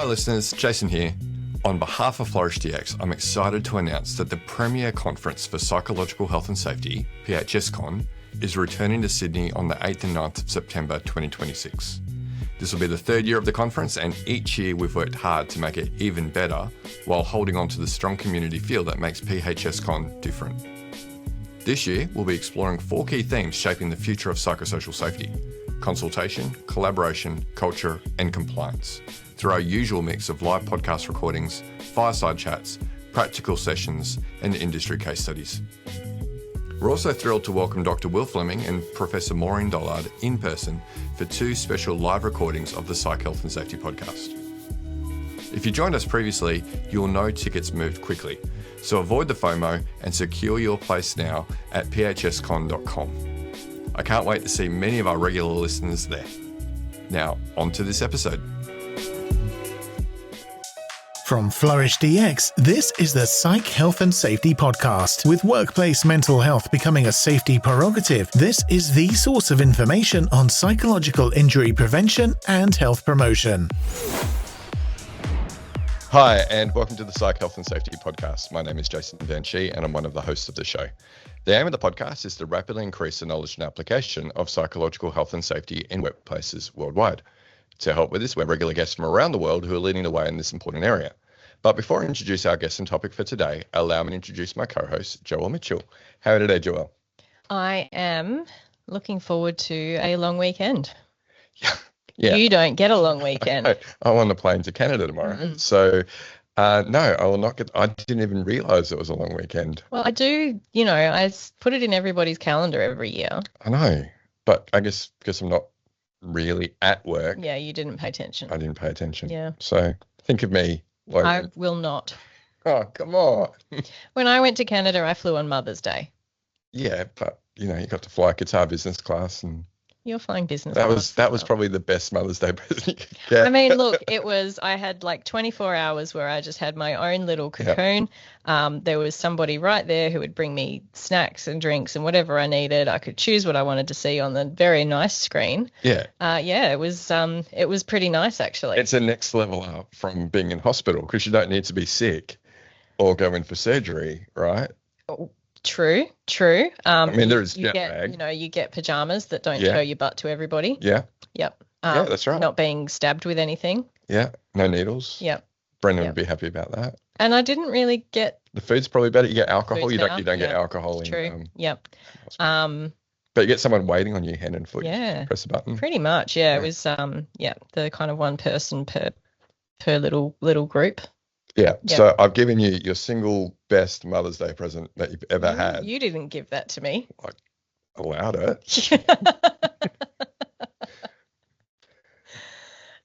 Hi listeners, Jason here. On behalf of Flourish DX, I'm excited to announce that the premier conference for psychological health and safety, PHSCon, is returning to Sydney on the 8th and 9th of September 2026. This will be the third year of the conference, and each year we've worked hard to make it even better while holding on to the strong community feel that makes PHSCon different. This year, we'll be exploring 4 key themes shaping the future of psychosocial safety: consultation, collaboration, culture, and compliance, through our usual mix of live podcast recordings, fireside chats, practical sessions, and industry case studies. We're also thrilled to welcome Dr. Will Fleming and Professor Maureen Dollard in person for 2 special live recordings of the Psych Health and Safety podcast. If you joined us previously, you'll know tickets moved quickly, so avoid the FOMO and secure your place now at phscon.com. I can't wait to see many of our regular listeners there. Now, on to this episode. From Flourish DX, this is the Psych Health and Safety Podcast. With workplace mental health becoming a safety prerogative, this is the source of information on psychological injury prevention and health promotion. Hi, and welcome to the Psych Health and Safety Podcast. My name is Jason Van Schie, and I'm one of the hosts of the show. The aim of the podcast is to rapidly increase the knowledge and application of psychological health and safety in workplaces worldwide. To help with this, we have regular guests from around the world who are leading the way in this important area. But before I introduce our guest and topic for today, allow me to introduce my co-host, Joelle Mitchell. How are you today, Joelle? I am looking forward to a long weekend. Yeah. You don't get a long weekend. I'm on the plane to Canada tomorrow. Mm-hmm. So, no, I will not get. I didn't even realise it was a long weekend. Well, I do, I put it in everybody's calendar every year. I know, but I guess because I'm not really at work. Yeah, you didn't pay attention. I didn't pay attention. Yeah. So think of me. Like, I will not. Oh, come on. When I went to Canada, I flew on Mother's Day. Yeah, but, you got to fly guitar business class and... You're flying business class. That was probably the best Mother's Day present you could get. I mean, look, I had like 24 hours where I just had my own little cocoon. Yep. There was somebody right there who would bring me snacks and drinks and whatever I needed. I could choose what I wanted to see on the very nice screen. Yeah. It was pretty nice, actually. It's a next level up from being in hospital because you don't need to be sick or go in for surgery, right? Oh. True. I mean, there is jet lag. You get pajamas that don't show your butt to everybody. Yeah. Yep. Yeah, that's right. Not being stabbed with anything. Yeah. No needles. Yep. Brendan would be happy about that. And I didn't really get... The food's probably better. You get alcohol. You don't get alcohol. True. Yep. But you get someone waiting on your hand and foot. Yeah. Press a button. Pretty much. Yeah. It was, the kind of one person per little group. Yeah. Yep. So I've given you your single best Mother's Day present that you've ever had. You didn't give that to me. I allowed it.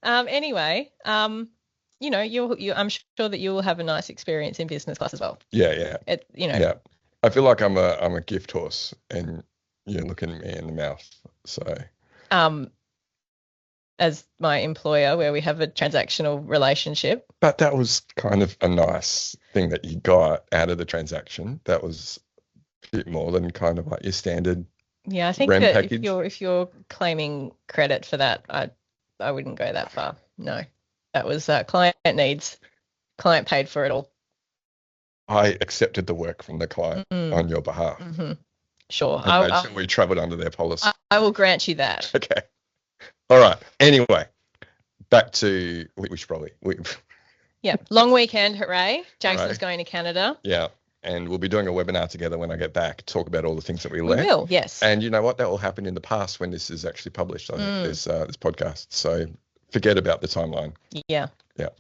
Anyway, I'm sure that you'll have a nice experience in business class as well. Yeah. Yeah. I feel like I'm a gift horse, and you're looking at me in the mouth. So. As my employer, where we have a transactional relationship. But that was kind of a nice thing that you got out of the transaction. That was a bit more than kind of like your standard. Yeah, I think REM that package. if you're claiming credit for that, I wouldn't go that far. No, that was client needs. Client paid for it all. I accepted the work from the client on your behalf. Mm-hmm. Sure. We travelled under their policy. I will grant you that. Okay. All right. Anyway, back to we should probably. Yeah. Long weekend. Hooray. Jason's going to Canada. Yeah. And we'll be doing a webinar together when I get back, talk about all the things that we learned. We will, yes. And you know what? That will happen in the past when this is actually published on this podcast. So forget about the timeline. Yeah. Yeah.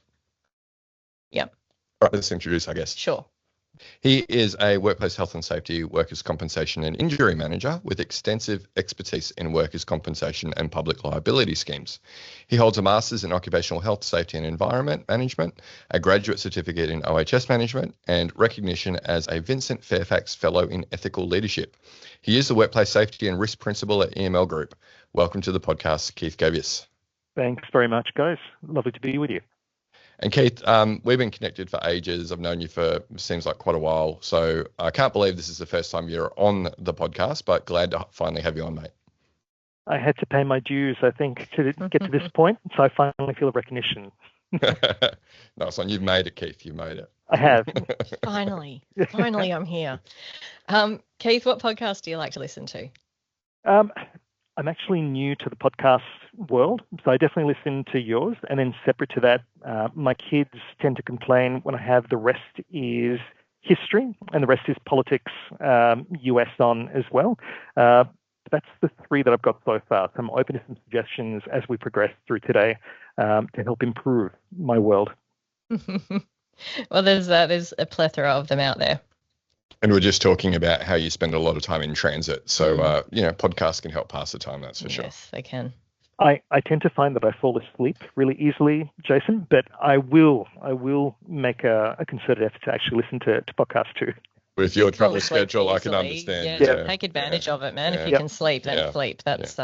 Yeah. All right. Let's introduce our guest. Sure. He is a workplace health and safety, workers' compensation and injury manager with extensive expertise in workers' compensation and public liability schemes. He holds a master's in occupational health, safety and environment management, a graduate certificate in OHS management, and recognition as a Vincent Fairfax Fellow in Ethical Leadership. He is the workplace safety and risk principal at EML Group. Welcome to the podcast, Keith Govias. Thanks very much, guys. Lovely to be with you. And Keith, we've been connected for ages. I've known you for seems like quite a while. So I can't believe this is the first time you're on the podcast, but glad to finally have you on, mate. I had to pay my dues, I think, to get to this point. So I finally feel a recognition. Nice one. You've made it, Keith. You've made it. I have. Finally, I'm here. Keith, what podcast do you like to listen to? I'm actually new to the podcast world, so I definitely listen to yours. And then separate to that, my kids tend to complain when I have the rest is history and the rest is politics, US on as well. That's the three that I've got so far. So I'm open to some suggestions as we progress through today to help improve my world. Well, there's a plethora of them out there. And we're just talking about how you spend a lot of time in transit. So, podcasts can help pass the time, that's for sure. Yes, they can. I tend to find that I fall asleep really easily, Jason, but I will make a concerted effort to actually listen to podcasts too. With your travel schedule, I can understand. Yeah, take advantage of it, man. If you can sleep, then sleep. That's,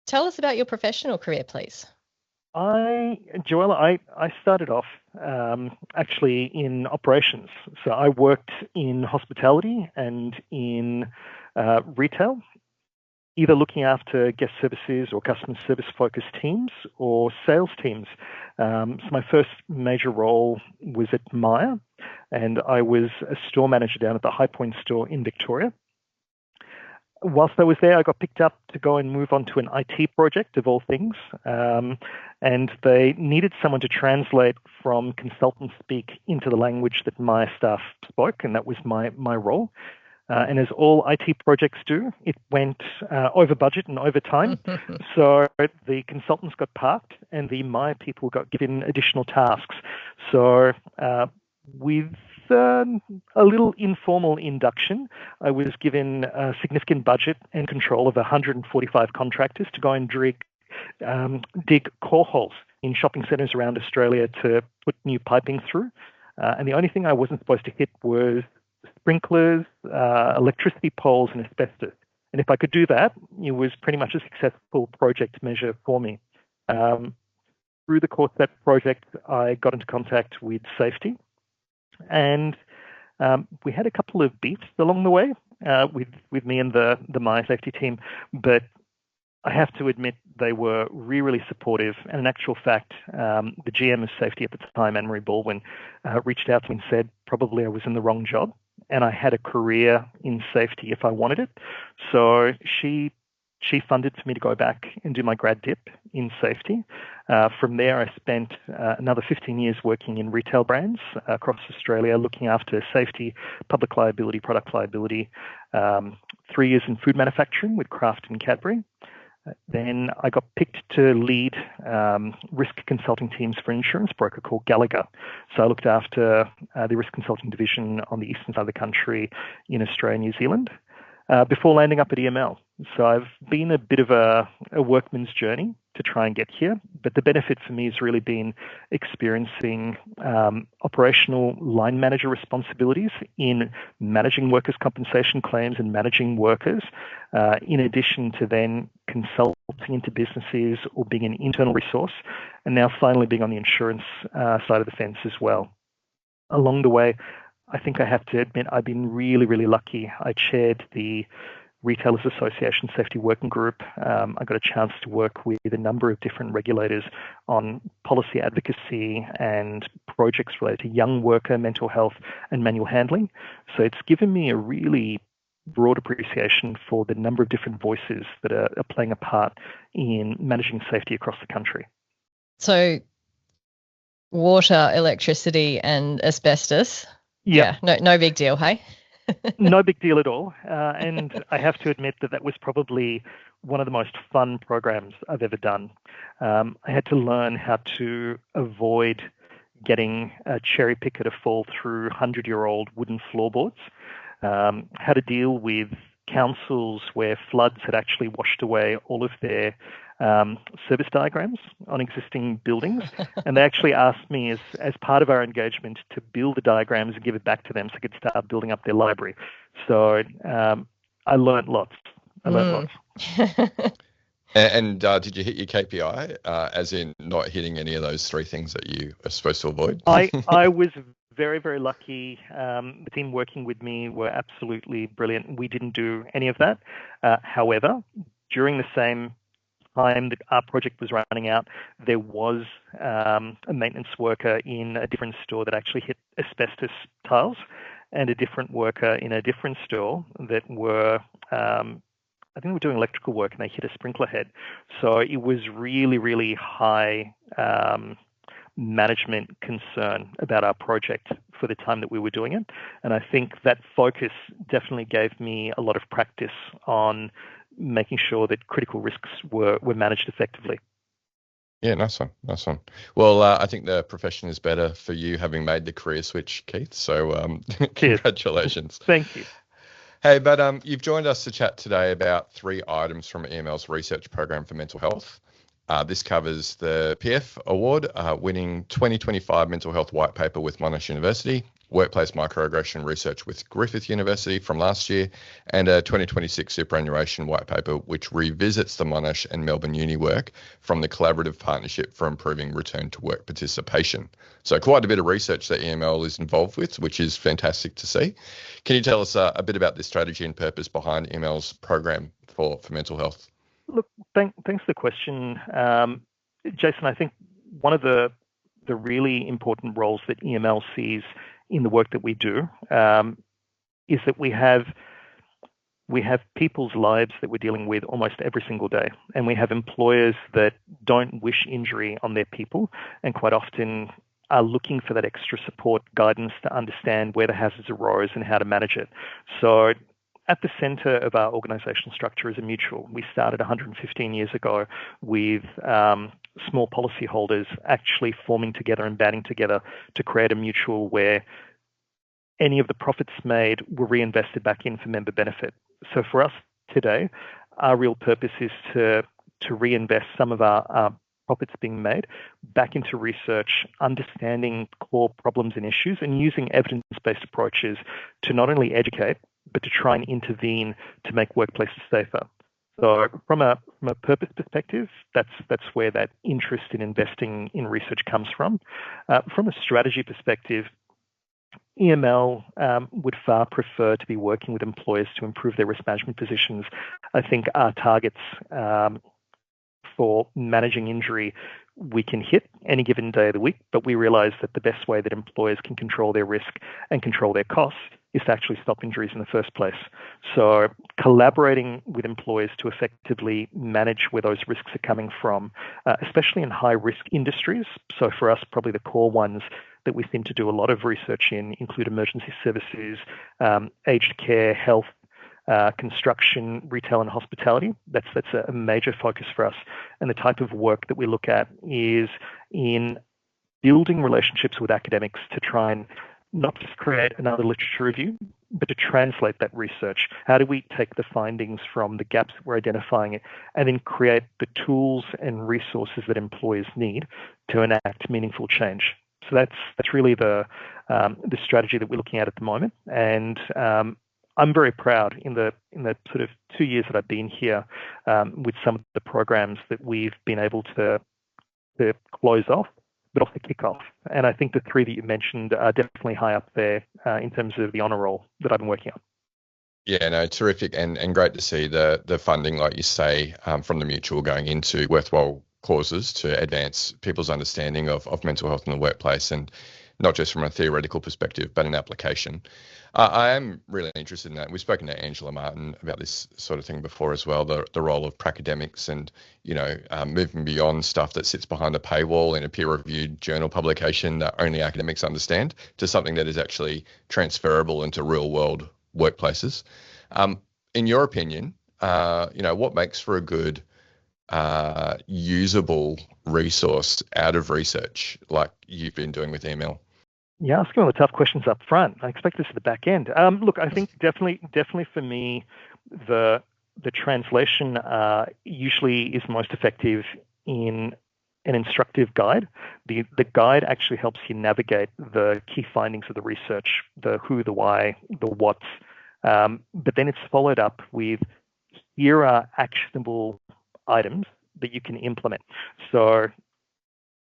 Tell us about your professional career, please. Joelle, I started off actually in operations. So I worked in hospitality and in retail, either looking after guest services or customer service focused teams or sales teams. So my first major role was at Myer, and I was a store manager down at the High Point store in Victoria. Whilst I was there, I got picked up to go and move on to an IT project of all things. And they needed someone to translate from consultant speak into the language that my staff spoke, and that was my role. And as all IT projects do, it went over budget and over time. So the consultants got parked and the my people got given additional tasks. So with a little informal induction, I was given a significant budget and control of 145 contractors to go and dig core holes in shopping centres around Australia to put new piping through. And the only thing I wasn't supposed to hit was sprinklers, electricity poles, and asbestos. And if I could do that, it was pretty much a successful project measure for me. Through the course of that project, I got into contact with safety. And we had a couple of beats along the way with me and the My Safety team, but I have to admit they were really supportive. And in actual fact, the GM of safety at the time, Anne-Marie Baldwin, reached out to me and said probably I was in the wrong job and I had a career in safety if I wanted it. So she funded for me to go back and do my grad dip in safety. From there, I spent another 15 years working in retail brands across Australia, looking after safety, public liability, product liability, 3 years in food manufacturing with Kraft and Cadbury. Then I got picked to lead risk consulting teams for an insurance broker called Gallagher. So I looked after the risk consulting division on the eastern side of the country in Australia and New Zealand before landing up at EML. So I've been a bit of a workman's journey to try and get here, but the benefit for me has really been experiencing operational line manager responsibilities in managing workers' compensation claims and managing workers, in addition to then consulting into businesses or being an internal resource, and now finally being on the insurance side of the fence as well. Along the way, I think I have to admit I've been really, really lucky. I chaired the Retailers Association Safety Working Group. I got a chance to work with a number of different regulators on policy advocacy and projects related to young worker mental health and manual handling. So it's given me a really broad appreciation for the number of different voices that are playing a part in managing safety across the country. So water, electricity, and asbestos. Yeah, no big deal, hey? No big deal at all. And I have to admit that was probably one of the most fun programs I've ever done. I had to learn how to avoid getting a cherry picker to fall through 100-year-old wooden floorboards, how to deal with councils where floods had actually washed away all of their service diagrams on existing buildings. And they actually asked me as part of our engagement to build the diagrams and give it back to them so they could start building up their library. So I learned lots. And did you hit your KPI, as in not hitting any of those three things that you are supposed to avoid? I was very, very lucky. The team working with me were absolutely brilliant. We didn't do any of that. However, during the same time that our project was running out, there was a maintenance worker in a different store that actually hit asbestos tiles, and a different worker in a different store that were, I think they were doing electrical work, and they hit a sprinkler head. So it was really, really high management concern about our project for the time that we were doing it. And I think that focus definitely gave me a lot of practice on making sure that critical risks were managed effectively. Yeah, nice one. Well, I think the profession is better for you having made the career switch, Keith. So congratulations. Thank you. Hey, but you've joined us to chat today about 3 items from EML's research program for mental health. This covers the PIEF Award, winning 2025 Mental Health White Paper with Monash University, Workplace Microaggression Research with Griffith University from last year, and a 2026 Superannuation White Paper, which revisits the Monash and Melbourne Uni work from the Collaborative Partnership for Improving Return to Work Participation. So quite a bit of research that EML is involved with, which is fantastic to see. Can you tell us a bit about the strategy and purpose behind EML's program for mental health? Look, thanks for the question, Jason. I think one of the really important roles that EML sees in the work that we do is that we have people's lives that we're dealing with almost every single day, and we have employers that don't wish injury on their people, and quite often are looking for that extra support, guidance to understand where the hazards arose and how to manage it. So at the centre of our organisational structure is a mutual. We started 115 years ago with small policyholders actually forming together and banding together to create a mutual where any of the profits made were reinvested back in for member benefit. So for us today, our real purpose is to reinvest some of our profits being made back into research, understanding core problems and issues, and using evidence-based approaches to not only educate, but to try and intervene to make workplaces safer. So from a purpose perspective, that's where that interest in investing in research comes from. From a strategy perspective, EML would far prefer to be working with employers to improve their risk management positions. I think our targets for managing injury we can hit any given day of the week, but we realise that the best way that employers can control their risk and control their costs is to actually stop injuries in the first place. So collaborating with employers to effectively manage where those risks are coming from, especially in high-risk industries. So for us, probably the core ones that we seem to do a lot of research in include emergency services, aged care, health, construction, retail and hospitality. That's a major focus for us. And the type of work that we look at is in building relationships with academics to try and not just create another literature review, but to translate that research. How do we take the findings from the gaps that we're identifying and then create the tools and resources that employers need to enact meaningful change? So that's really the strategy that we're looking at the moment. And I'm very proud in the sort of 2 years that I've been here with some of the programs that we've been able to close off, but also kick off. And I think the 3 that you mentioned are definitely high up there in terms of the honour roll that I've been working on. Yeah, no, terrific and great to see the funding, like you say, from the mutual going into worthwhile causes to advance people's understanding of mental health in the workplace, and not just from a theoretical perspective, but an application. I am really interested in that. We've spoken to Angela Martin about this sort of thing before as well, the role of pracademics and, moving beyond stuff that sits behind a paywall in a peer-reviewed journal publication that only academics understand to something that is actually transferable into real-world workplaces. In your opinion, what makes for a good usable resource out of research like you've been doing with EML? Yeah, asking all the tough questions up front. I expect this at the back end. Look, I think definitely for me, the translation usually is most effective in an instructive guide. The guide actually helps you navigate the key findings of the research, the who, the why, the what's, but then it's followed up with here are actionable items that you can implement. So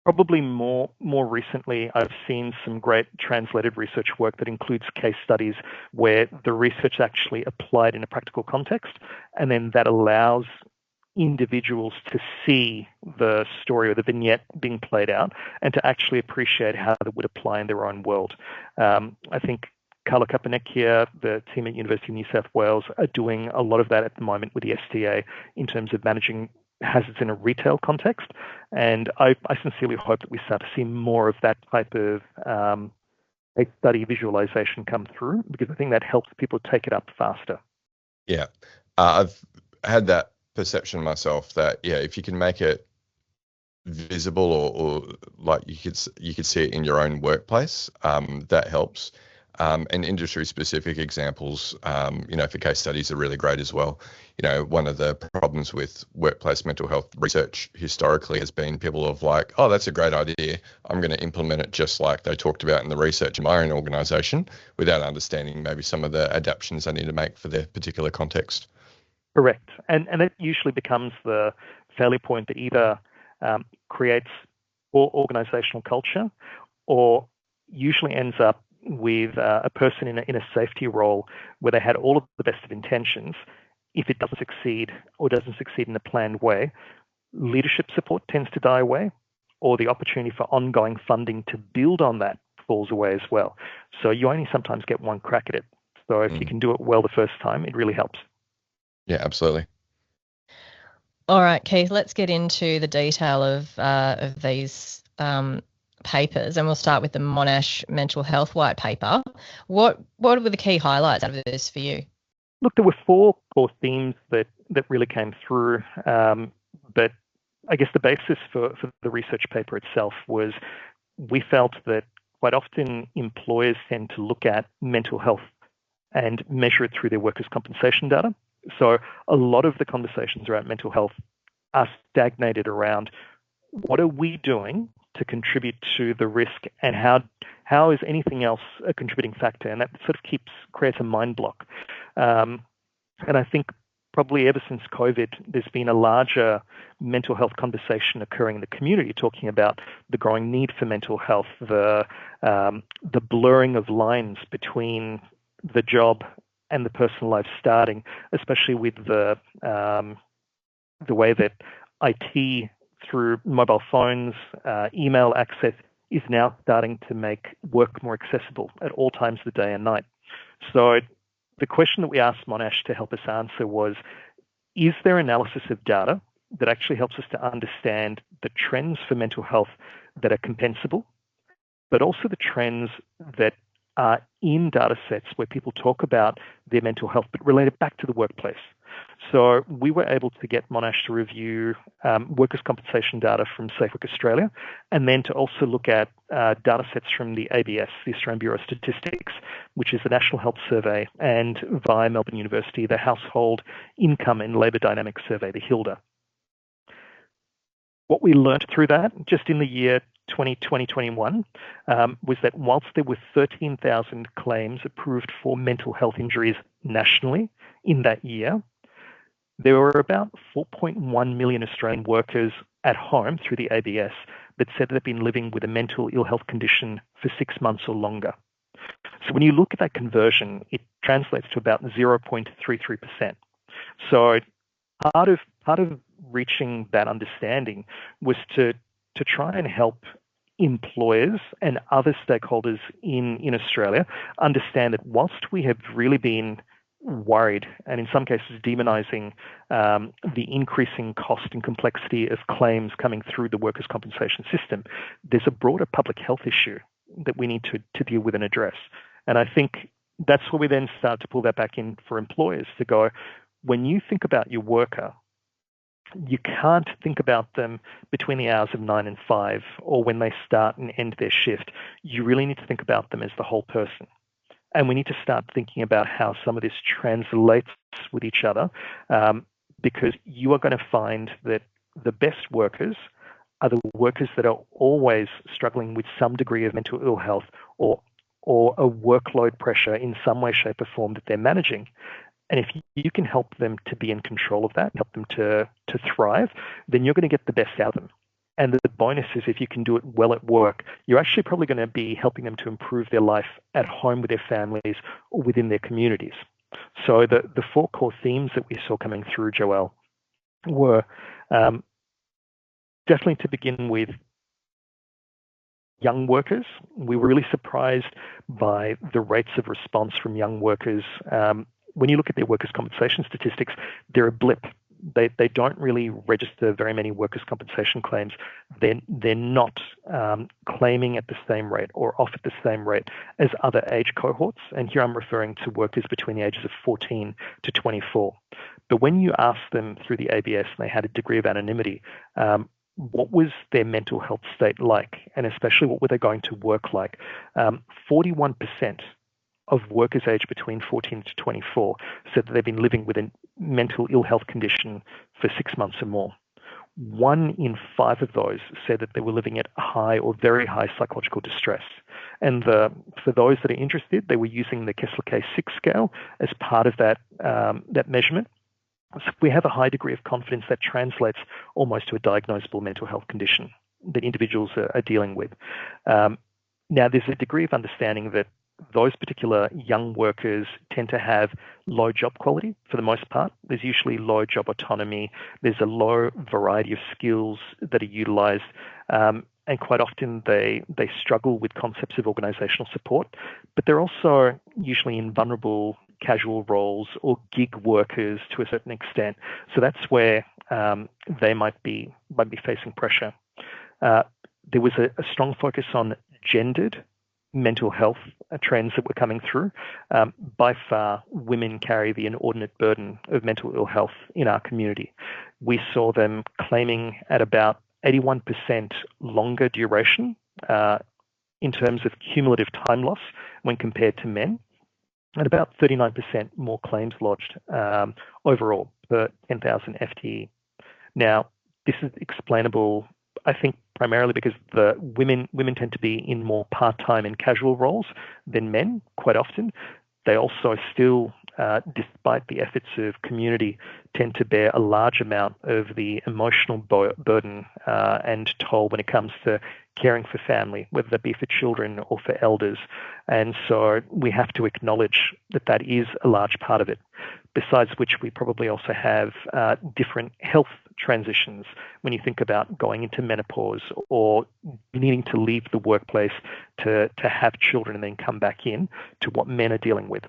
probably more recently, I've seen some great translated research work that includes case studies where the research actually applied in a practical context, and then that allows individuals to see the story or the vignette being played out and to actually appreciate how that would apply in their own world. I think Carla Kapanek here, the team at University of New South Wales, are doing a lot of that at the moment with the STA in terms of managing hazards in a retail context. And I sincerely hope that we start to see more of that type of case study visualization come through, because I think that helps people take it up faster. Yeah, I've had that perception myself that, yeah, if you can make it visible or like you could see it in your own workplace, that helps. And industry specific examples, for case studies are really great as well. One of the problems with workplace mental health research historically has been people have like, oh, that's a great idea, I'm going to implement it just like they talked about in the research in my own organisation, without understanding maybe some of the adaptations they need to make for their particular context. Correct. And it usually becomes the failure point that either creates poor organisational culture, or usually ends up with a person in a safety role where they had all of the best of intentions. If it doesn't succeed or doesn't succeed in a planned way, leadership support tends to die away, or the opportunity for ongoing funding to build on that falls away as well. So you only sometimes get one crack at it. So if you can do it well the first time, it really helps. Yeah, absolutely. All right, Keith, let's get into the detail of these papers, and we'll start with the Monash Mental Health White Paper. What were the key highlights out of this for you? Look, there were four core themes that really came through, but I guess the basis for the research paper itself was we felt that quite often employers tend to look at mental health and measure it through their workers' compensation data. So a lot of the conversations around mental health are stagnated around what are we doing to contribute to the risk, and how is anything else a contributing factor? And that sort of creates a mind block. And I think probably ever since COVID, there's been a larger mental health conversation occurring in the community, talking about the growing need for mental health, the blurring of lines between the job and the personal life starting, especially with the way that IT through mobile phones, email access is now starting to make work more accessible at all times of the day and night. So the question that we asked Monash to help us answer was, is there analysis of data that actually helps us to understand the trends for mental health that are compensable, but also the trends that are in data sets where people talk about their mental health, but related back to the workplace? So we were able to get Monash to review workers' compensation data from Safe Work Australia, and then to also look at data sets from the ABS, the Australian Bureau of Statistics, which is the National Health Survey, and via Melbourne University, the Household Income and Labour Dynamics Survey, the HILDA. What we learned through that, just in the year 2020-21, was that whilst there were 13,000 claims approved for mental health injuries nationally in that year, there were about 4.1 million Australian workers at home through the ABS that said they've been living with a mental ill health condition for 6 months or longer. So when you look at that conversion, it translates to about 0.33%. So part of reaching that understanding was to try and help employers and other stakeholders in Australia understand that whilst we have really been worried and in some cases demonizing the increasing cost and complexity of claims coming through the workers' compensation system, there's a broader public health issue that we need to deal with and address. And I think that's where we then start to pull that back in for employers to go, when you think about your worker, you can't think about them between the hours of 9 and 5 or when they start and end their shift. You really need to think about them as the whole person. And we need to start thinking about how some of this translates with each other, because you are going to find that the best workers are the workers that are always struggling with some degree of mental ill health or a workload pressure in some way, shape, or form that they're managing. And if you can help them to be in control of that, help them to thrive, then you're going to get the best out of them. And the bonus is if you can do it well at work, you're actually probably going to be helping them to improve their life at home with their families or within their communities. So the four core themes that we saw coming through, Joelle, were definitely to begin with young workers. We were really surprised by the rates of response from young workers. When you look at their workers' compensation statistics, they're a blip. They don't really register very many workers' compensation claims. They're not claiming at the same rate or off at the same rate as other age cohorts. And here I'm referring to workers between the ages of 14 to 24. But when you ask them through the ABS, and they had a degree of anonymity, what was their mental health state like? And especially what were they going to work like? 41% of workers aged between 14 to 24 said that they've been living with a mental ill health condition for 6 months or more. 1 in 5 of those said that they were living at high or very high psychological distress. And for those that are interested, they were using the Kessler K6 scale as part of that measurement. So we have a high degree of confidence that translates almost to a diagnosable mental health condition that individuals are dealing with. Now, there's a degree of understanding that those particular young workers tend to have low job quality for the most part. There's usually low job autonomy. There's a low variety of skills that are utilized. And quite often they struggle with concepts of organizational support, but they're also usually in vulnerable casual roles or gig workers to a certain extent. So that's where they might be facing pressure. There was a strong focus on gendered mental health trends that were coming through. By far, women carry the inordinate burden of mental ill health in our community. We saw them claiming at about 81% longer duration in terms of cumulative time loss when compared to men, and about 39% more claims lodged overall per 10,000 FTE. Now, this is explainable, I think, primarily because the women tend to be in more part-time and casual roles than men quite often. They also still, despite the efforts of community, tend to bear a large amount of the emotional burden and toll when it comes to caring for family, whether that be for children or for elders. And so we have to acknowledge that that is a large part of it. Besides which, we probably also have different health transitions when you think about going into menopause or needing to leave the workplace to have children and then come back in to what men are dealing with.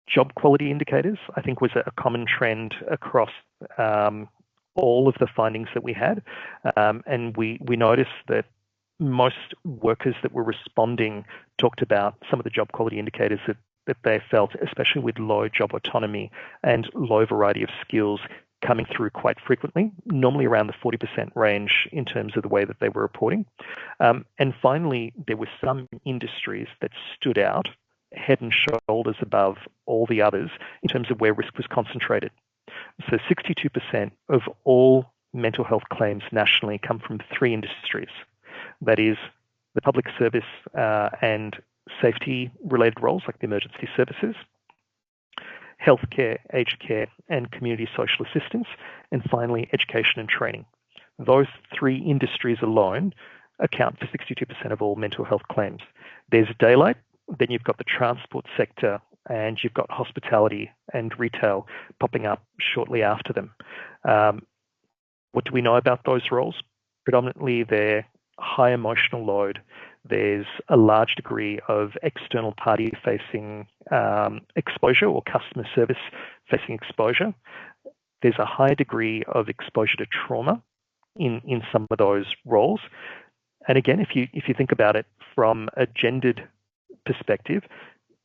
Job quality indicators, I think, was a common trend across all of the findings that we had. And we noticed that most workers that were responding talked about some of the job quality indicators that they felt, especially with low job autonomy and low variety of skills, coming through quite frequently, normally around the 40% range in terms of the way that they were reporting. And finally, there were some industries that stood out head and shoulders above all the others in terms of where risk was concentrated. So 62% of all mental health claims nationally come from 3 industries. That is the public service and safety-related roles like the emergency services, healthcare, aged care, and community social assistance, and finally, education and training. Those 3 industries alone account for 62% of all mental health claims. There's daylight, then you've got the transport sector, and you've got hospitality and retail popping up shortly after them. What do we know about those roles? Predominantly, they're high emotional load. There's a large degree of external party-facing exposure or customer service-facing exposure. There's a high degree of exposure to trauma in some of those roles. And again, if you think about it from a gendered perspective,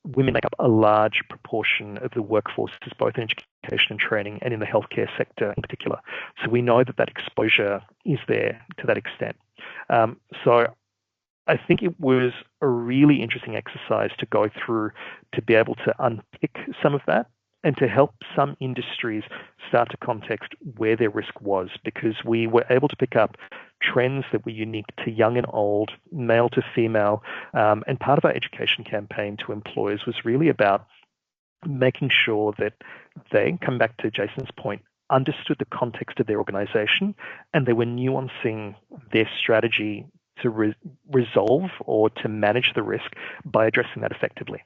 women make up a large proportion of the workforce, both in education and training and in the healthcare sector in particular. So we know that exposure is there to that extent. So I think it was a really interesting exercise to go through to be able to unpick some of that and to help some industries start to context where their risk was, because we were able to pick up trends that were unique to young and old, male to female. And part of our education campaign to employers was really about making sure that they, come back to Jason's point, understood the context of their organization and they were nuancing their strategy to resolve or to manage the risk by addressing that effectively.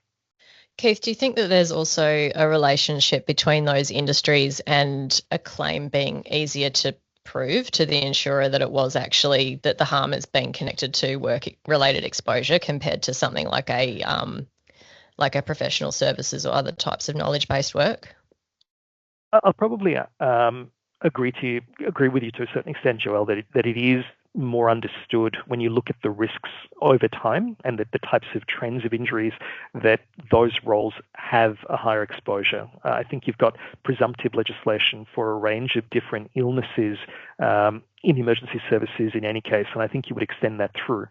Keith, do you think that there's also a relationship between those industries and a claim being easier to prove to the insurer that it was actually that the harm has been connected to work-related exposure compared to something like a professional services or other types of knowledge-based work? I'll probably agree with you to a certain extent, Joelle, that it is more understood when you look at the risks over time and that the types of trends of injuries that those roles have a higher exposure. I think you've got presumptive legislation for a range of different illnesses in emergency services in any case, and I think you would extend that through.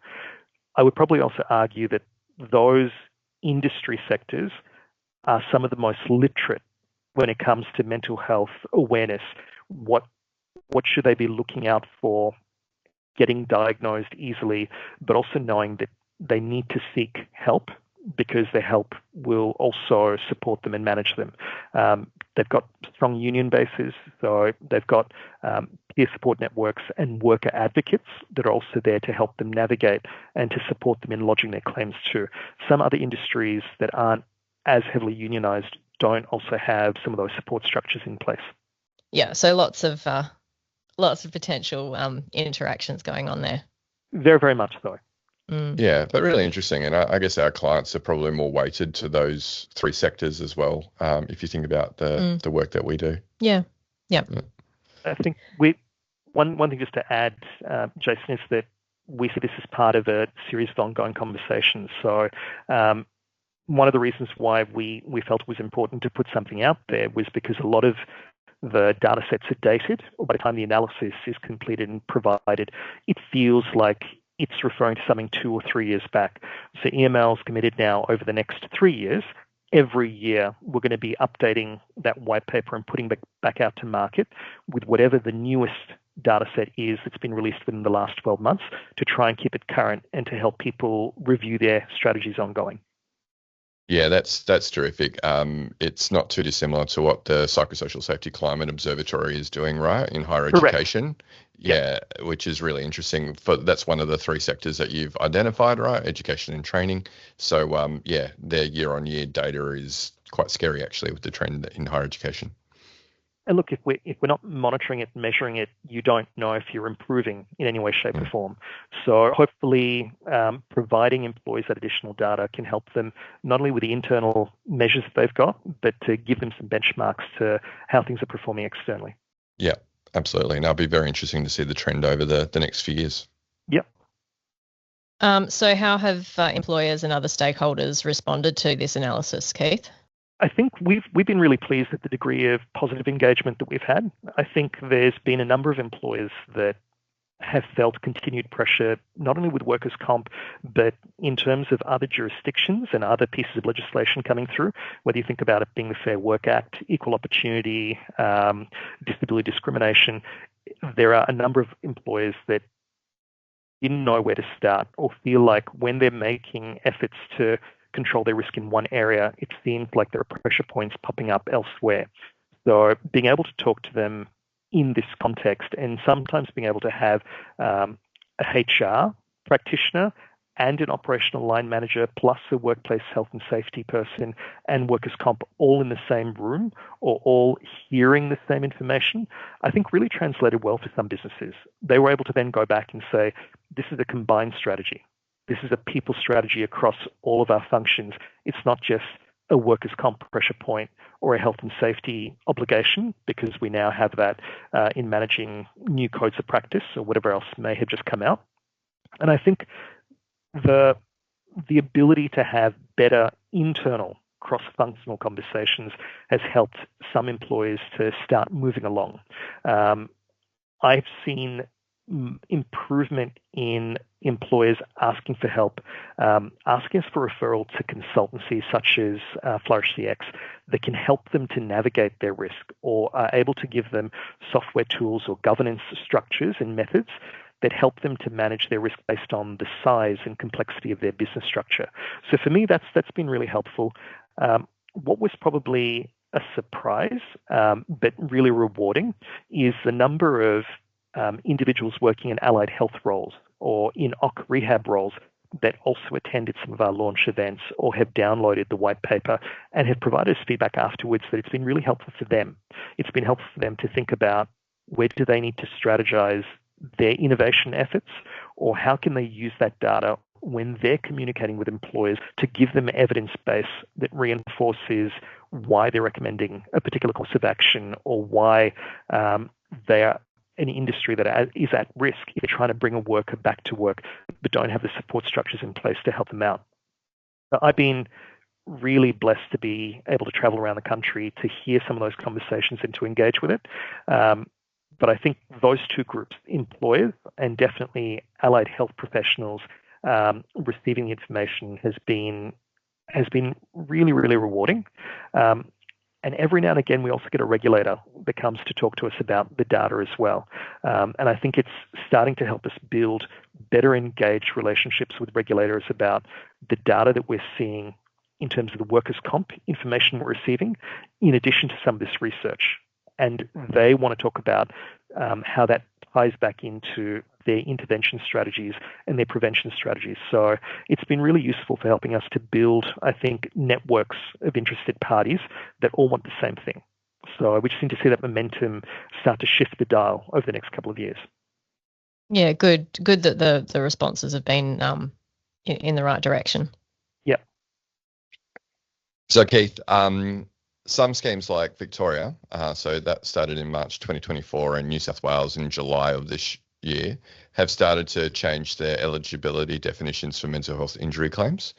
I would probably also argue that those industry sectors are some of the most literate when it comes to mental health awareness. What should they be looking out for? Getting diagnosed easily, but also knowing that they need to seek help because their help will also support them and manage them. They've got strong union bases, so they've got peer support networks and worker advocates that are also there to help them navigate and to support them in lodging their claims too. Some other industries that aren't as heavily unionized don't also have some of those support structures in place. Yeah, so lots of potential interactions going on there. Very, very much so. Yeah, but really interesting. And I guess our clients are probably more weighted to those three sectors as well, if you think about the work that we do. Yeah. I think one thing just to add, Jason, is that we see this as part of a series of ongoing conversations. So one of the reasons why we felt it was important to put something out there was because a lot of the data sets are dated, or by the time the analysis is completed and provided, it feels like it's referring to something 2 or 3 years back. So EML's committed now over the next 3 years. Every year, we're going to be updating that white paper and putting back out to market with whatever the newest data set is that's been released within the last 12 months to try and keep it current and to help people review their strategies ongoing. Yeah, that's terrific. It's not too dissimilar to what the Psychosocial Safety Climate Observatory is doing, right, in higher education. Yeah, which is really interesting. That's one of the three sectors that you've identified, right? Education and training. So, their year-on-year data is quite scary, actually, with the trend in higher education. And look, if we're not monitoring it, measuring it, you don't know if you're improving in any way, shape, or form. So hopefully providing employees that additional data can help them not only with the internal measures that they've got, but to give them some benchmarks to how things are performing externally. Yeah, absolutely. And it'll be very interesting to see the trend over the next few years. Yep. So how have employers and other stakeholders responded to this analysis, Keith? I think we've been really pleased at the degree of positive engagement that we've had. I think there's been a number of employers that have felt continued pressure, not only with workers' comp, but in terms of other jurisdictions and other pieces of legislation coming through, whether you think about it being the Fair Work Act, equal opportunity, disability discrimination. There are a number of employers that didn't know where to start or feel like when they're making efforts to control their risk in one area, it seems like there are pressure points popping up elsewhere. So being able to talk to them in this context and sometimes being able to have a HR practitioner and an operational line manager plus a workplace health and safety person and workers' comp all in the same room or all hearing the same information, I think really translated well for some businesses. They were able to then go back and say, this is a combined strategy. This is a people strategy across all of our functions. It's not just a workers' comp pressure point or a health and safety obligation, because we now have that in managing new codes of practice or whatever else may have just come out. And I think the ability to have better internal cross-functional conversations has helped some employers to start moving along. I've seen improvement in employers asking for help, asking us for referral to consultancies such as Flourish CX that can help them to navigate their risk or are able to give them software tools or governance structures and methods that help them to manage their risk based on the size and complexity of their business structure. So for me, that's been really helpful. What was probably a surprise, but really rewarding, is the number of individuals working in allied health roles or in OC rehab roles that also attended some of our launch events or have downloaded the white paper and have provided us feedback afterwards that it's been really helpful for them. It's been helpful for them to think about where do they need to strategize their innovation efforts, or how can they use that data when they're communicating with employers to give them evidence base that reinforces why they're recommending a particular course of action, or why they are an industry that is at risk if they're trying to bring a worker back to work but don't have the support structures in place to help them out. So I've been really blessed to be able to travel around the country to hear some of those conversations and to engage with it. But I think those two groups, employers and definitely allied health professionals, receiving the information has been really, really rewarding. And every now and again, we also get a regulator that comes to talk to us about the data as well. And I think it's starting to help us build better engaged relationships with regulators about the data that we're seeing in terms of the workers' comp information we're receiving, in addition to some of this research. And they want to talk about how that ties back into their intervention strategies and their prevention strategies. So it's been really useful for helping us to build, I think, networks of interested parties that all want the same thing. So we just need to see that momentum start to shift the dial over the next couple of years. Yeah, good that the responses have been in the right direction. Yeah. So Keith, some schemes like Victoria, so that started in March 2024, and New South Wales in July of this year, have started to change their eligibility definitions for mental health injury claims.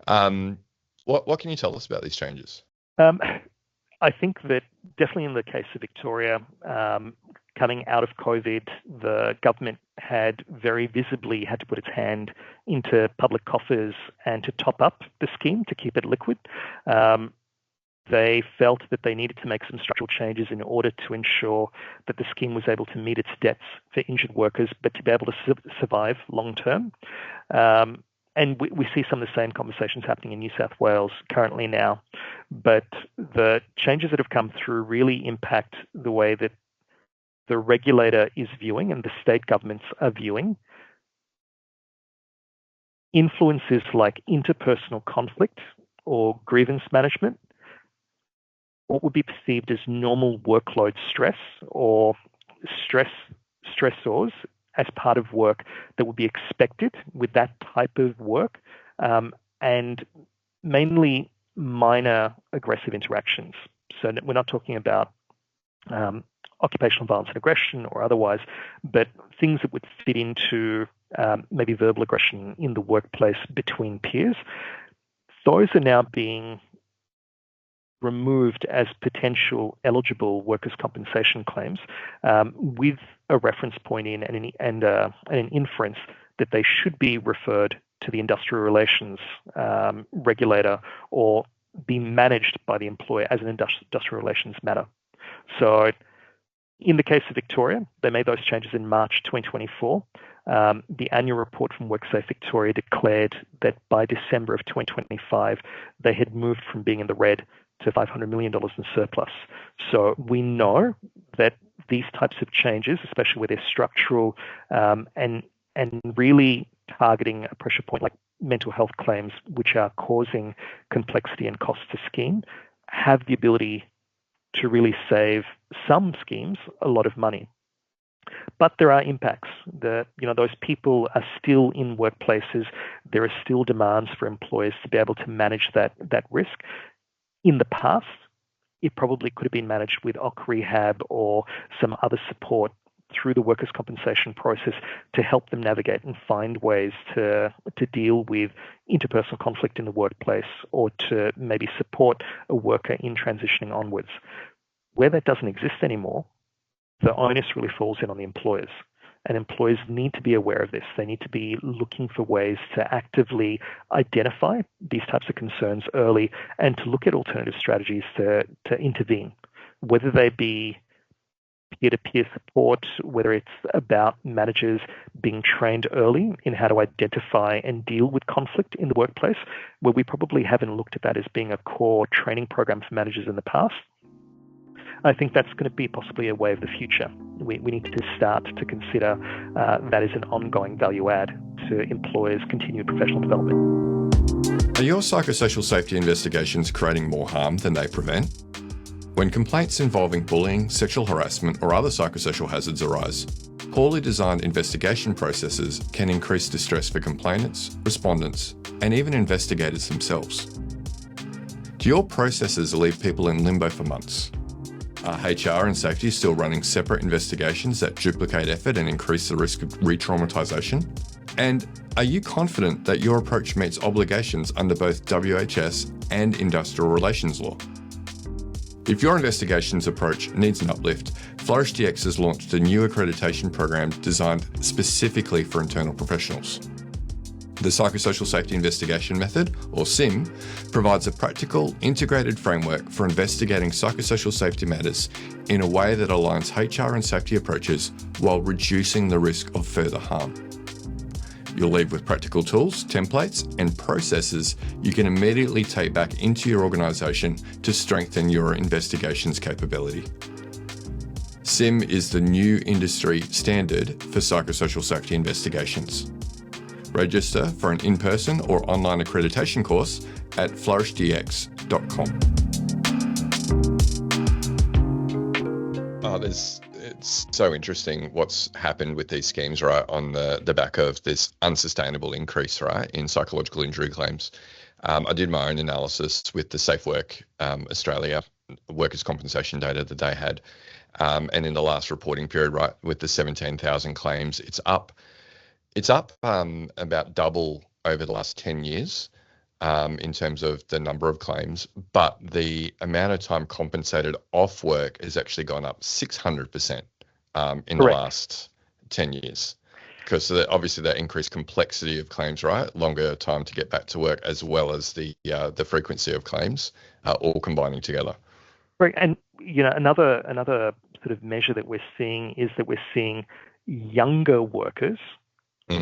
What can you tell us about these changes? I think that definitely in the case of Victoria, coming out of COVID, the government had very visibly had to put its hand into public coffers and to top up the scheme to keep it liquid. They felt that they needed to make some structural changes in order to ensure that the scheme was able to meet its debts for injured workers, but to be able to survive long term. And we see some of the same conversations happening in New South Wales currently now. But the changes that have come through really impact the way that the regulator is viewing and the state governments are viewing influences like interpersonal conflict or grievance management, what would be perceived as normal workload stress or stressors as part of work that would be expected with that type of work, and mainly minor aggressive interactions. So we're not talking about occupational violence and aggression or otherwise, but things that would fit into maybe verbal aggression in the workplace between peers. Those are now being removed as potential eligible workers' compensation claims, with a reference point in and an inference that they should be referred to the industrial relations regulator or be managed by the employer as an industrial relations matter. So in the case of Victoria, they made those changes in March 2024. The annual report from WorkSafe Victoria declared that by December of 2025, they had moved from being in the red to $500 million in surplus. So we know that these types of changes, especially where they're structural and really targeting a pressure point like mental health claims, which are causing complexity and cost to scheme, have the ability to really save some schemes a lot of money. But there are impacts. Those people are still in workplaces. There are still demands for employers to be able to manage that risk. In the past, it probably could have been managed with OC rehab or some other support through the workers' compensation process to help them navigate and find ways to deal with interpersonal conflict in the workplace, or to maybe support a worker in transitioning onwards. Where that doesn't exist anymore, the onus really falls in on the employers. And employers need to be aware of this. They need to be looking for ways to actively identify these types of concerns early and to look at alternative strategies to intervene, whether they be peer-to-peer support, whether it's about managers being trained early in how to identify and deal with conflict in the workplace, where we probably haven't looked at that as being a core training program for managers in the past. I think that's going to be possibly a way of the future. We need to start to consider that as an ongoing value add. to employers' continued professional development. Are your psychosocial safety investigations creating more harm than they prevent? When complaints involving bullying, sexual harassment, or other psychosocial hazards arise, poorly designed investigation processes can increase distress for complainants, respondents, and even investigators themselves. Do your processes leave people in limbo for months? Are HR and safety still running separate investigations that duplicate effort and increase the risk of re-traumatisation? And are you confident that your approach meets obligations under both WHS and industrial relations law? If your investigations approach needs an uplift, FlourishDX has launched a new accreditation program designed specifically for internal professionals. The Psychosocial Safety Investigation Method, or SIM, provides a practical, integrated framework for investigating psychosocial safety matters in a way that aligns HR and safety approaches while reducing the risk of further harm. You'll leave with practical tools, templates, and processes you can immediately take back into your organisation to strengthen your investigations capability. SIM is the new industry standard for psychosocial safety investigations. Register for an in-person or online accreditation course at flourishdx.com. It's so interesting what's happened with these schemes, right, on the back of this unsustainable increase, right, in psychological injury claims. I did my own analysis with the Safe Work Australia workers' compensation data that they had. And in the last reporting period, right, with the 17,000 claims, it's up about double over the last 10 years in terms of the number of claims, but the amount of time compensated off work has actually gone up 600% in the last 10 years. Because obviously that increased complexity of claims, right? Longer time to get back to work, as well as the frequency of claims, all combining together. Right, and another sort of measure that we're seeing is that we're seeing younger workers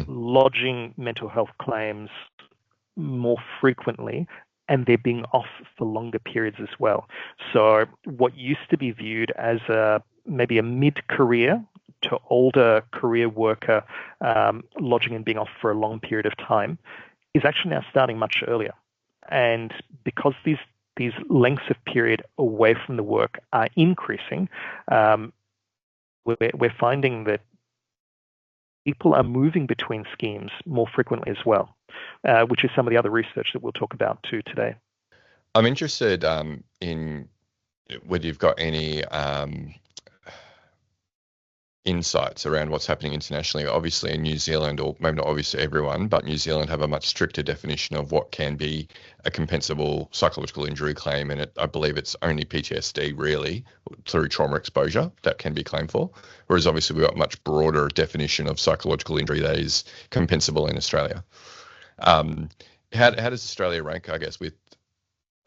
lodging mental health claims more frequently, and they're being off for longer periods as well. So what used to be viewed as maybe a mid-career to older career worker lodging and being off for a long period of time is actually now starting much earlier. And because these lengths of period away from the work are increasing, we're finding that people are moving between schemes more frequently as well, which is some of the other research that we'll talk about too today. I'm interested in whether you've got any insights around what's happening internationally. Obviously in New Zealand, or maybe not obviously everyone, but New Zealand have a much stricter definition of what can be a compensable psychological injury claim, and I believe it's only PTSD really through trauma exposure that can be claimed for, whereas obviously we've got a much broader definition of psychological injury that is compensable in Australia. How does Australia rank, I guess, with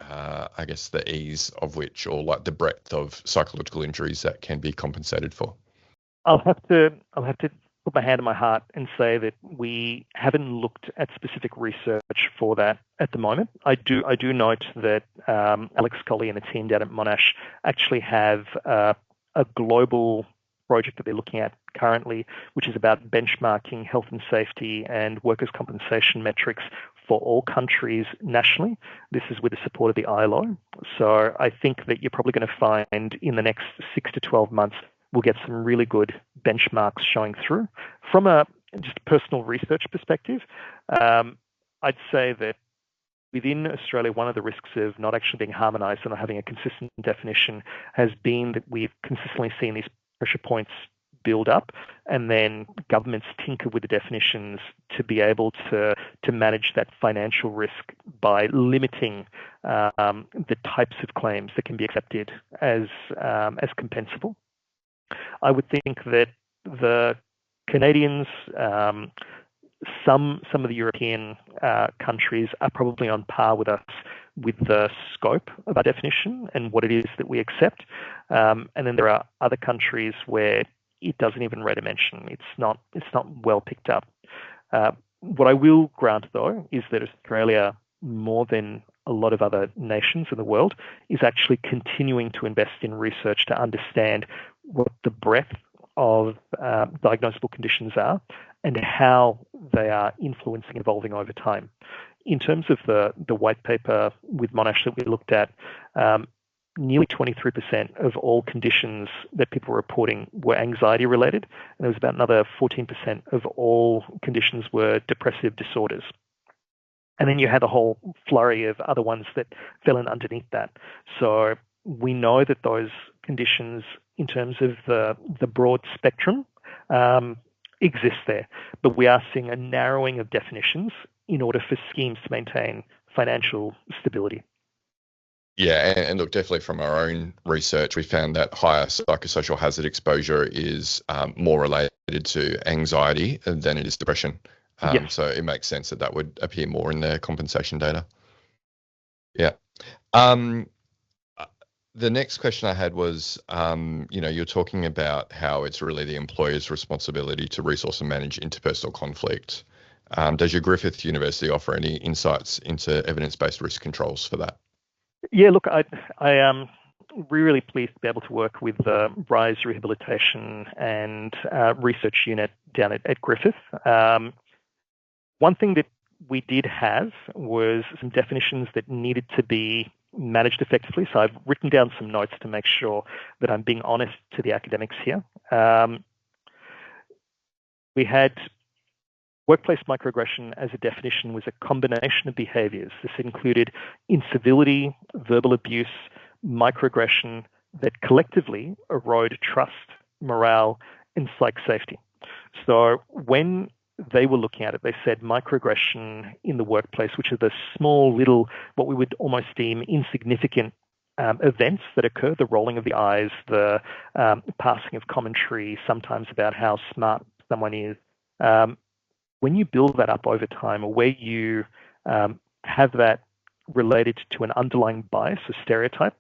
the ease of which, or like the breadth of psychological injuries that can be compensated for? I'll have to put my hand on my heart and say that we haven't looked at specific research for that at the moment. I do note that Alex Colley and the team down at Monash actually have a global project that they're looking at currently, which is about benchmarking health and safety and workers' compensation metrics for all countries nationally. This is with the support of the ILO. So I think that you're probably going to find in the next 6 to 12 months we'll get some really good benchmarks showing through. From a just personal research perspective, I'd say that within Australia, one of the risks of not actually being harmonised and not having a consistent definition has been that we've consistently seen these pressure points build up, and then governments tinker with the definitions to be able to manage that financial risk by limiting the types of claims that can be accepted as compensable. I would think that the Canadians, some of the European countries are probably on par with us with the scope of our definition and what it is that we accept. And then there are other countries where it doesn't even rate a mention. It's not well picked up. What I will grant, though, is that Australia, more than a lot of other nations in the world, is actually continuing to invest in research to understand what the breadth of diagnosable conditions are and how they are influencing and evolving over time. In terms of the white paper with Monash that we looked at, nearly 23% of all conditions that people were reporting were anxiety related, and there was about another 14% of all conditions were depressive disorders. And then you had a whole flurry of other ones that fell in underneath that. So we know that those conditions, in terms of the broad spectrum, exist there, but we are seeing a narrowing of definitions in order for schemes to maintain financial stability. Yeah, and look, definitely from our own research, we found that higher psychosocial hazard exposure is more related to anxiety than it is depression. Yes. So it makes sense that would appear more in the compensation data. Yeah. The next question I had was, you're talking about how it's really the employer's responsibility to resource and manage interpersonal conflict. Does your Griffith University offer any insights into evidence-based risk controls for that? Yeah, look, I am really pleased to be able to work with the RISE Rehabilitation and Research Unit down at Griffith. One thing that we did have was some definitions that needed to be managed effectively. So I've written down some notes to make sure that I'm being honest to the academics here. We had workplace microaggression as a definition was a combination of behaviours. This included incivility, verbal abuse, microaggression that collectively erode trust, morale, and psych safety. So when they were looking at it, they said microaggression in the workplace, which are the small little, what we would almost deem insignificant events that occur, the rolling of the eyes, the passing of commentary, sometimes about how smart someone is. When you build that up over time, or where you have that related to an underlying bias, a stereotype,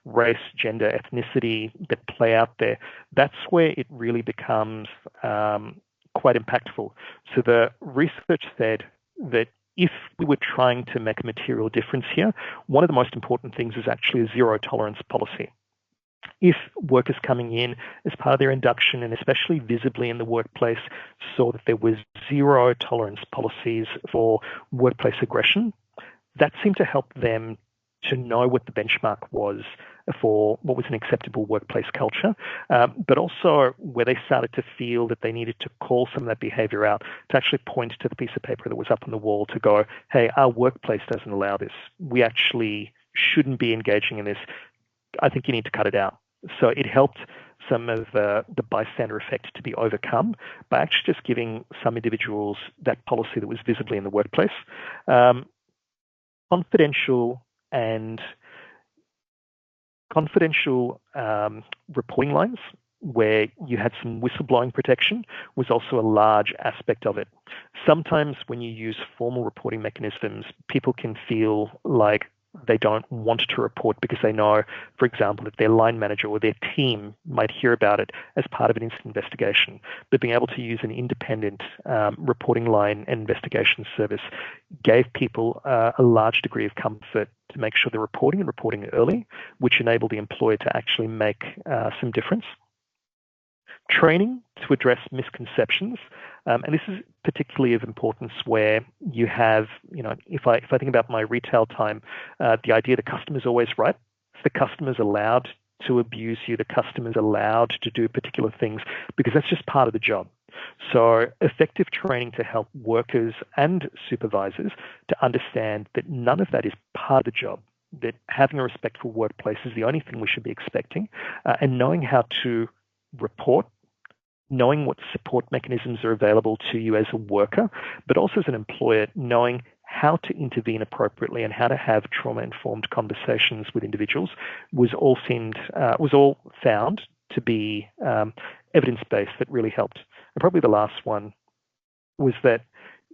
race, gender, ethnicity that play out there, that's where it really becomes quite impactful. So the research said that if we were trying to make a material difference here, one of the most important things is actually a zero tolerance policy. If workers coming in as part of their induction, and especially visibly in the workplace, saw that there was zero tolerance policies for workplace aggression, that seemed to help them to know what the benchmark was for what was an acceptable workplace culture, but also where they started to feel that they needed to call some of that behavior out, to actually point to the piece of paper that was up on the wall to go, hey, our workplace doesn't allow this. We actually shouldn't be engaging in this. I think you need to cut it out. So it helped some of the bystander effect to be overcome by actually just giving some individuals that policy that was visibly in the workplace. Confidential reporting lines where you had some whistleblowing protection was also a large aspect of it. Sometimes when you use formal reporting mechanisms, people can feel like they don't want to report because they know, for example, that their line manager or their team might hear about it as part of an instant investigation. But being able to use an independent reporting line and investigation service gave people a large degree of comfort to make sure they're reporting and reporting early, which enabled the employer to actually make some difference. Training to address misconceptions, and this is particularly of importance where you have, if I think about my retail time, the idea the customer's always right. If the customer's allowed to abuse you, the customer's allowed to do particular things, because that's just part of the job. So effective training to help workers and supervisors to understand that none of that is part of the job, that having a respectful workplace is the only thing we should be expecting, and knowing how to report, knowing what support mechanisms are available to you as a worker, but also as an employer, knowing how to intervene appropriately and how to have trauma-informed conversations with individuals was all found to be evidence-based that really helped. And probably the last one was that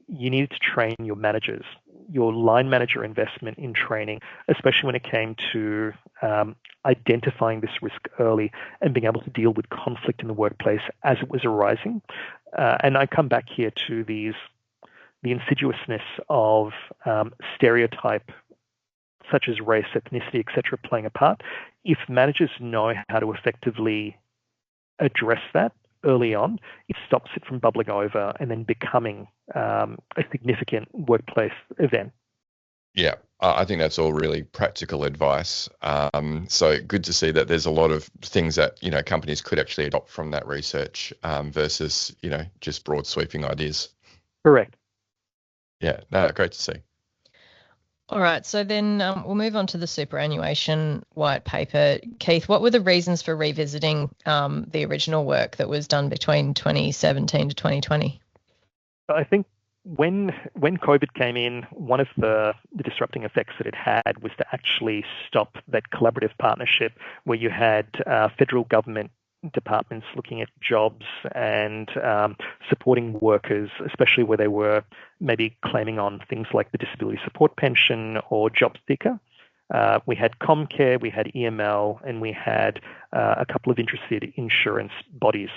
you needed to train your managers, your line manager investment in training, especially when it came to identifying this risk early and being able to deal with conflict in the workplace as it was arising. And I come back here to the insidiousness of stereotype such as race, ethnicity, etc., playing a part. If managers know how to effectively address that early on, it stops it from bubbling over and then becoming a significant workplace event. Yeah, I think that's all really practical advice. So good to see that there's a lot of things that, companies could actually adopt from that research versus, just broad sweeping ideas. Correct. Yeah, no, great to see. All right, so then we'll move on to the Superannuation White Paper. Keith, what were the reasons for revisiting the original work that was done between 2017 to 2020? I think when COVID came in, one of the disrupting effects that it had was to actually stop that collaborative partnership where you had federal government departments looking at jobs and supporting workers, especially where they were maybe claiming on things like the disability support pension or job seeker. We had Comcare, we had EML, and we had a couple of interested insurance bodies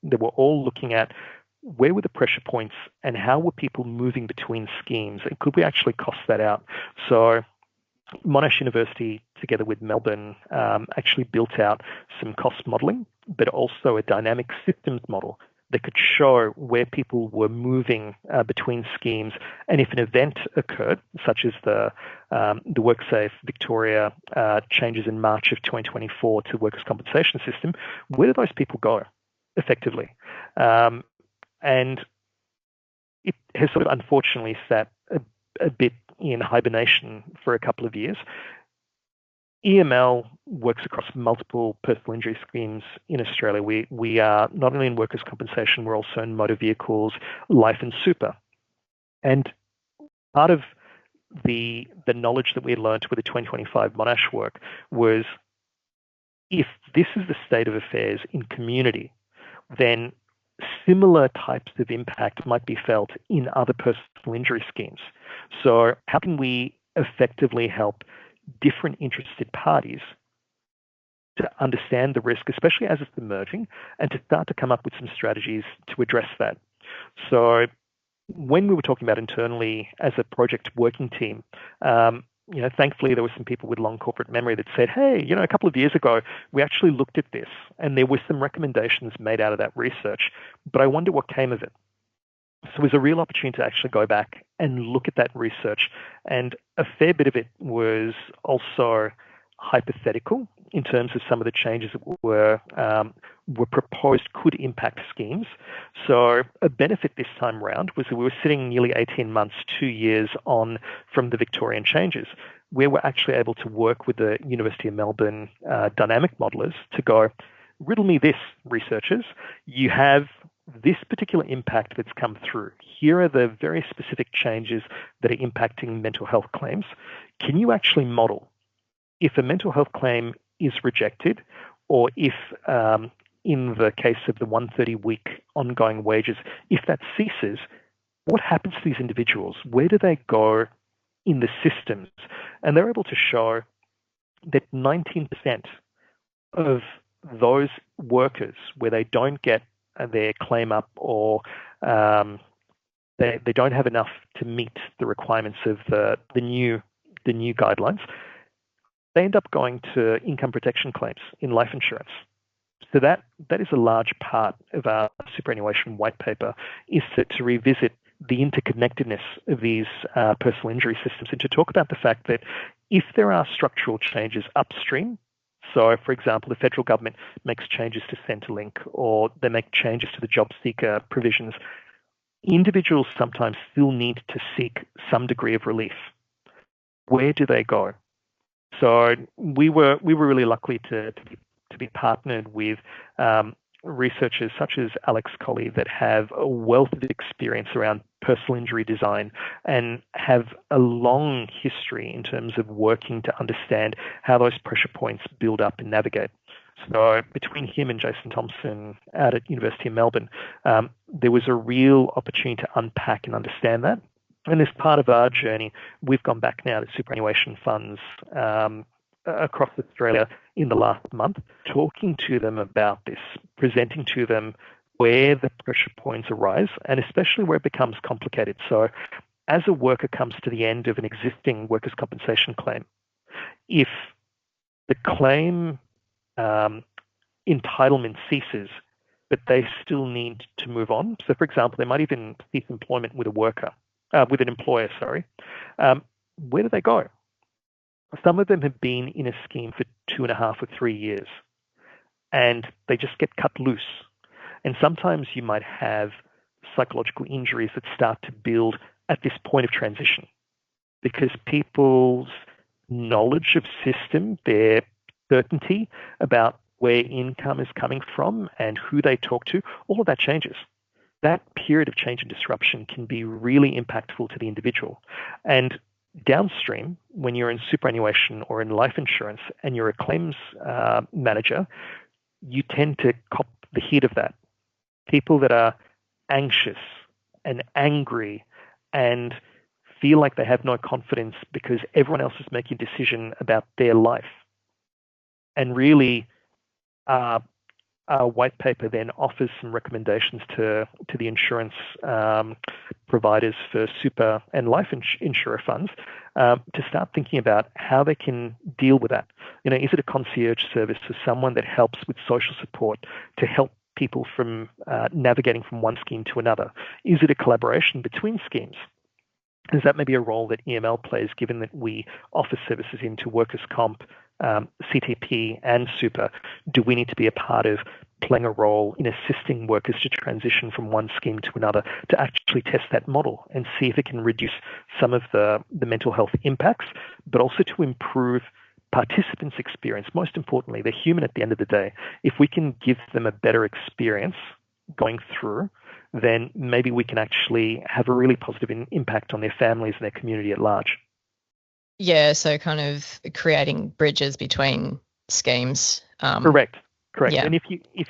that were all looking at where were the pressure points and how were people moving between schemes, and could we actually cost that out? So Monash University, together with Melbourne, actually built out some cost modelling, but also a dynamic systems model that could show where people were moving between schemes, and if an event occurred, such as the WorkSafe Victoria changes in March of 2024 to the workers' compensation system, where do those people go effectively? And it has sort of unfortunately sat a bit in hibernation for a couple of years. EML works across multiple personal injury schemes in Australia. We are not only in workers' compensation, we're also in motor vehicles, life and super. And part of the knowledge that we learned with the 2025 Monash work was, if this is the state of affairs in community, then similar types of impact might be felt in other personal injury schemes. So how can we effectively help different interested parties to understand the risk, especially as it's emerging, and to start to come up with some strategies to address that? So when we were talking about internally as a project working team, thankfully there were some people with long corporate memory that said, hey, a couple of years ago, we actually looked at this and there were some recommendations made out of that research, but I wonder what came of it. So it was a real opportunity to actually go back and look at that research, and a fair bit of it was also hypothetical in terms of some of the changes that were proposed could impact schemes. So a benefit this time round was that we were sitting nearly 18 months, 2 years on from the Victorian changes, where we're actually able to work with the University of Melbourne dynamic modelers to go, riddle me this, researchers. You have this particular impact that's come through. Here are the very specific changes that are impacting mental health claims. Can you actually model if a mental health claim is rejected, or if in the case of the 130-week ongoing wages, if that ceases, what happens to these individuals? Where do they go in the systems? And they're able to show that 19% of those workers where they don't get their claim up, or they don't have enough to meet the requirements of the new guidelines, they end up going to income protection claims in life insurance. So that is a large part of our Superannuation White Paper, is to revisit the interconnectedness of these personal injury systems, and to talk about the fact that if there are structural changes upstream, so for example, the federal government makes changes to Centrelink, or they make changes to the job seeker provisions, individuals sometimes still need to seek some degree of relief. Where do they go? So we were really lucky to be partnered with researchers such as Alex Colley that have a wealth of experience around personal injury design and have a long history in terms of working to understand how those pressure points build up and navigate. So between him and Jason Thompson out at University of Melbourne, there was a real opportunity to unpack and understand that. And as part of our journey, we've gone back now to superannuation funds across Australia in the last month, talking to them about this, presenting to them where the pressure points arise, and especially where it becomes complicated. So as a worker comes to the end of an existing workers' compensation claim, if the claim entitlement ceases, but they still need to move on. So, for example, they might even cease employment with with an employer, sorry. Where do they go? Some of them have been in a scheme for 2.5 or 3 years, and they just get cut loose. And sometimes you might have psychological injuries that start to build at this point of transition because people's knowledge of system, their certainty about where income is coming from and who they talk to, all of that changes. That period of change and disruption can be really impactful to the individual. And downstream, when you're in superannuation or in life insurance and you're a claims manager, you tend to cop the heat of that. People that are anxious and angry and feel like they have no confidence because everyone else is making a decision about their life. And really, our white paper then offers some recommendations to the insurance providers for super and life insurer funds to start thinking about how they can deal with that. Is it a concierge service for someone that helps with social support to help people from navigating from one scheme to another? Is it a collaboration between schemes? Is that maybe a role that EML plays, given that we offer services into workers' comp, CTP, and super? Do we need to be a part of playing a role in assisting workers to transition from one scheme to another to actually test that model and see if it can reduce some of the mental health impacts, but also to improve participants' experience? Most importantly, they're human at the end of the day. If we can give them a better experience going through, then maybe we can actually have a really positive impact on their families and their community at large. Yeah, so kind of creating bridges between schemes. Correct. Yeah. And if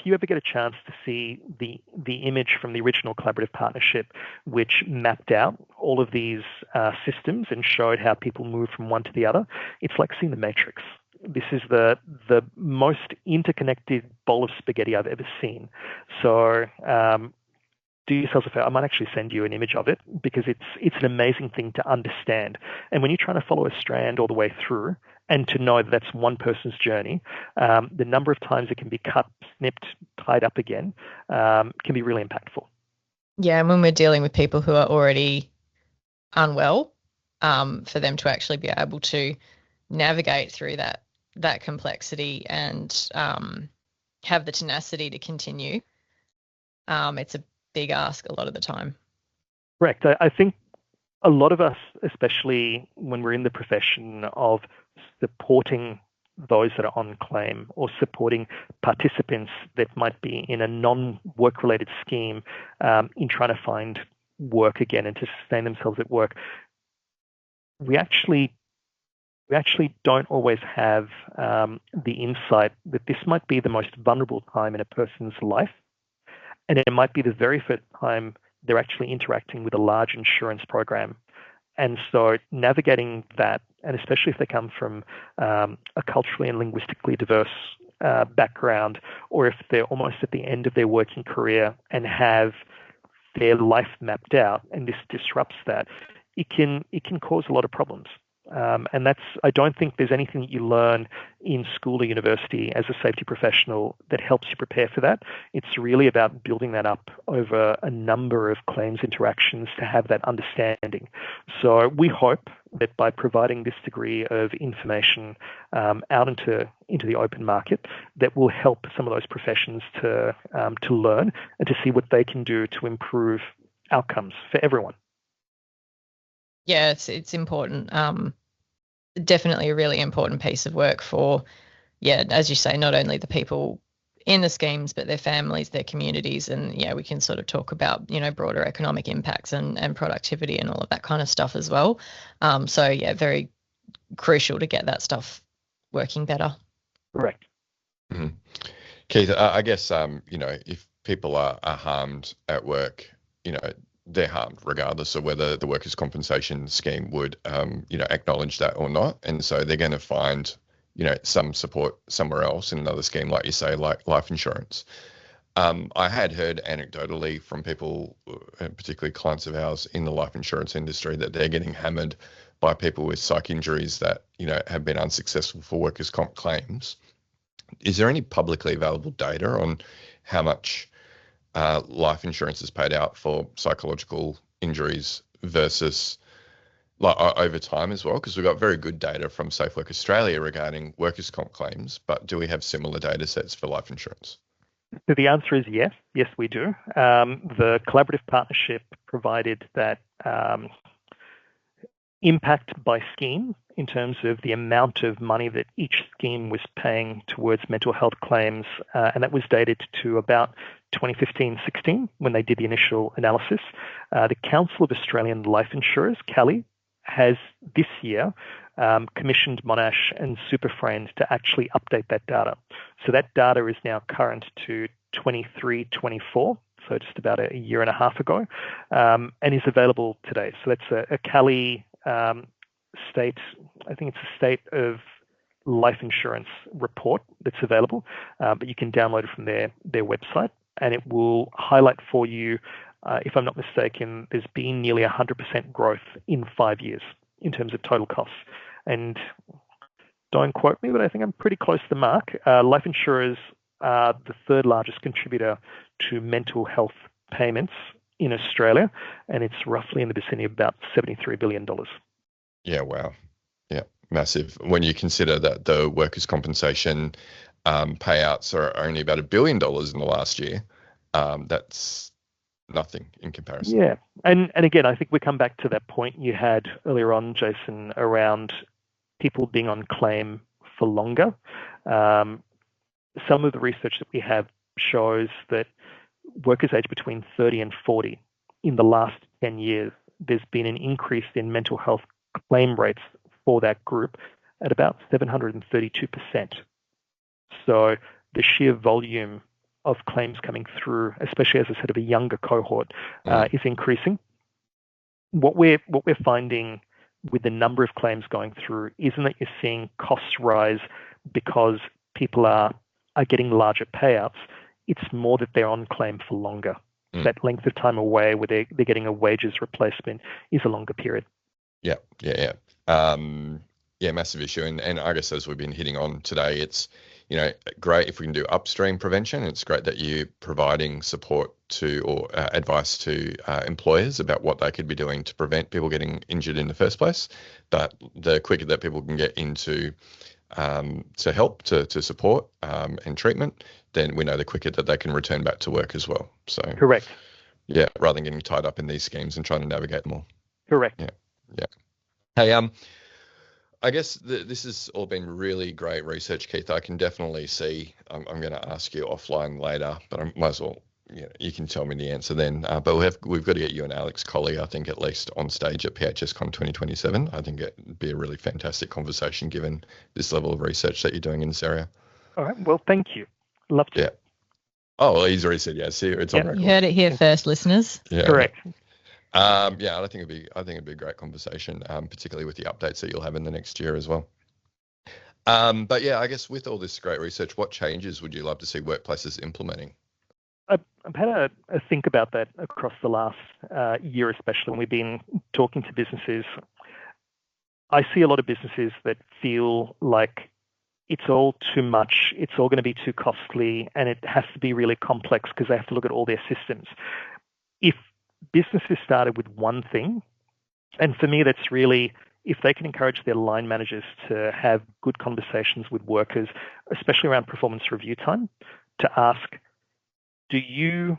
you ever get a chance to see the image from the original collaborative partnership, which mapped out all of these systems and showed how people move from one to the other, it's like seeing the Matrix. This is the most interconnected bowl of spaghetti I've ever seen. So do yourselves a favor. I might actually send you an image of it because it's an amazing thing to understand. And when you're trying to follow a strand all the way through and to know that that's one person's journey, the number of times it can be cut, snipped, tied up again can be really impactful. Yeah, and when we're dealing with people who are already unwell, for them to actually be able to navigate through that complexity and have the tenacity to continue, it's a big ask a lot of the time. Correct. I think a lot of us, especially when we're in the profession of supporting those that are on claim or supporting participants that might be in a non-work related scheme in trying to find work again and to sustain themselves at work, we actually don't always have the insight that this might be the most vulnerable time in a person's life. And it might be the very first time they're actually interacting with a large insurance program. And so navigating that, and especially if they come from a culturally and linguistically diverse background, or if they're almost at the end of their working career and have their life mapped out and this disrupts that, it can cause a lot of problems. And I don't think there's anything that you learn in school or university as a safety professional that helps you prepare for that. It's really about building that up over a number of claims interactions to have that understanding. So we hope that by providing this degree of information out into the open market, that will help some of those professions to learn and to see what they can do to improve outcomes for everyone. Yeah, it's important. Definitely a really important piece of work for, as you say, not only the people in the schemes, but their families, their communities, and we can sort of talk about broader economic impacts and productivity and all of that kind of stuff as well. Very crucial to get that stuff working better. Correct. Mm-hmm. Keith, I guess if people are harmed at work, they're harmed regardless of whether the workers' compensation scheme would, acknowledge that or not. And so they're going to find, some support somewhere else in another scheme, like you say, like life insurance. I had heard anecdotally from people, particularly clients of ours in the life insurance industry, that they're getting hammered by people with psych injuries that, have been unsuccessful for workers' comp claims. Is there any publicly available data on how much life insurance is paid out for psychological injuries versus like over time as well? Because we've got very good data from Safe Work Australia regarding workers' comp claims, but do we have similar data sets for life insurance? So the answer is yes. Yes, we do. The collaborative partnership provided that impact by scheme in terms of the amount of money that each scheme was paying towards mental health claims, and that was dated to about 2015-16 when they did the initial analysis. The Council of Australian Life Insurers, CALI, has this year commissioned Monash and Superfriend to actually update that data. So that data is now current to 23-24, so just about a year and a half ago, and is available today. So that's a CALI state, I think it's a state of life insurance report that's available, but you can download it from their website, and it will highlight for you, if I'm not mistaken, there's been nearly 100% growth in 5 years in terms of total costs. And don't quote me, but I think I'm pretty close to the mark. Life insurers are the third largest contributor to mental health payments in Australia, and it's roughly in the vicinity of about $73 billion. Yeah, wow. Yeah, massive. When you consider that the workers' compensation payouts are only about $1 billion in the last year, that's nothing in comparison. Yeah, and again, I think we come back to that point you had earlier on, Jason, around people being on claim for longer. Some of the research that we have shows that workers aged between 30 and 40, in the last 10 years, there's been an increase in mental health claim rates for that group at about 732%. So the sheer volume of claims coming through, especially as I said, of a younger cohort, is increasing. What we're finding with the number of claims going through isn't that you're seeing costs rise because people are getting larger payouts. It's more that they're on claim for longer. That length of time away where they're getting a wages replacement is a longer period. Yeah. Massive issue. And I guess as we've been hitting on today, it's, great if we can do upstream prevention. It's great that you're providing support to or advice to employers about what they could be doing to prevent people getting injured in the first place. But the quicker that people can get into to help, to support and treatment, then we know the quicker that they can return back to work as well. So correct. Yeah, rather than getting tied up in these schemes and trying to navigate them all. Correct. Yeah. Hey, I guess this has all been really great research, Keith. I can definitely see. I'm going to ask you offline later, but I might as well. You can tell me the answer then. But we've got to get you and Alex Colley, I think, at least on stage at PHSCon 2027. I think it'd be a really fantastic conversation given this level of research that you're doing in this area. All right. Well, thank you. Love to. Yeah. Oh, well, he's already said yes. Here, it's on record. You heard it here first, listeners. Yeah. Correct. I think it'd be a great conversation, particularly with the updates that you'll have in the next year as well. But yeah, I guess with all this great research, what changes would you love to see workplaces implementing? I've had a think about that across the last year, especially when we've been talking to businesses. I see a lot of businesses that feel like it's all too much, it's all going to be too costly, and it has to be really complex because they have to look at all their systems. If businesses started with one thing, and for me that's really if they can encourage their line managers to have good conversations with workers, especially around performance review time, to ask, do you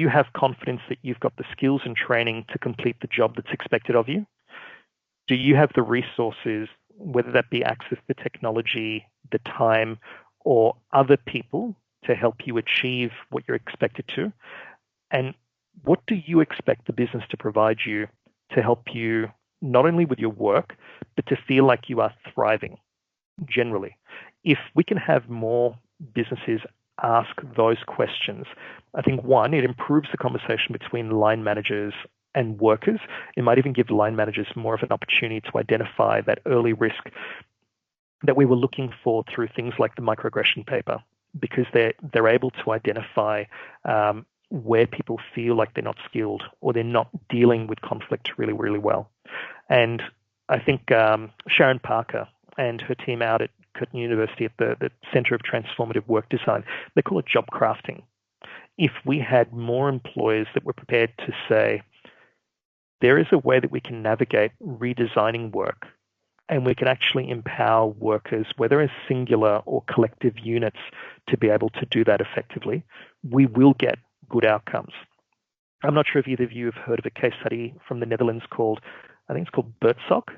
have confidence that you've got the skills and training to complete the job that's expected of you? Do you have the resources, whether that be access to technology, the time, or other people to help you achieve what you're expected to? And what do you expect the business to provide you to help you not only with your work, but to feel like you are thriving generally? If we can have more businesses ask those questions, I think, one, it improves the conversation between line managers and workers. It might even give line managers more of an opportunity to identify that early risk that we were looking for through things like the Microaggression paper, because they're able to identify where people feel like they're not skilled or they're not dealing with conflict really, really well. And I think Sharon Parker and her team out at Curtin University at the Centre of Transformative Work Design, they call it job crafting. if we had more employers that were prepared to say, there is a way that we can navigate redesigning work, and we can actually empower workers, whether as singular or collective units, to be able to do that effectively, we will get good outcomes. I'm not sure if either of you have heard of a case study from the Netherlands called, I think it's called Buurtzorg.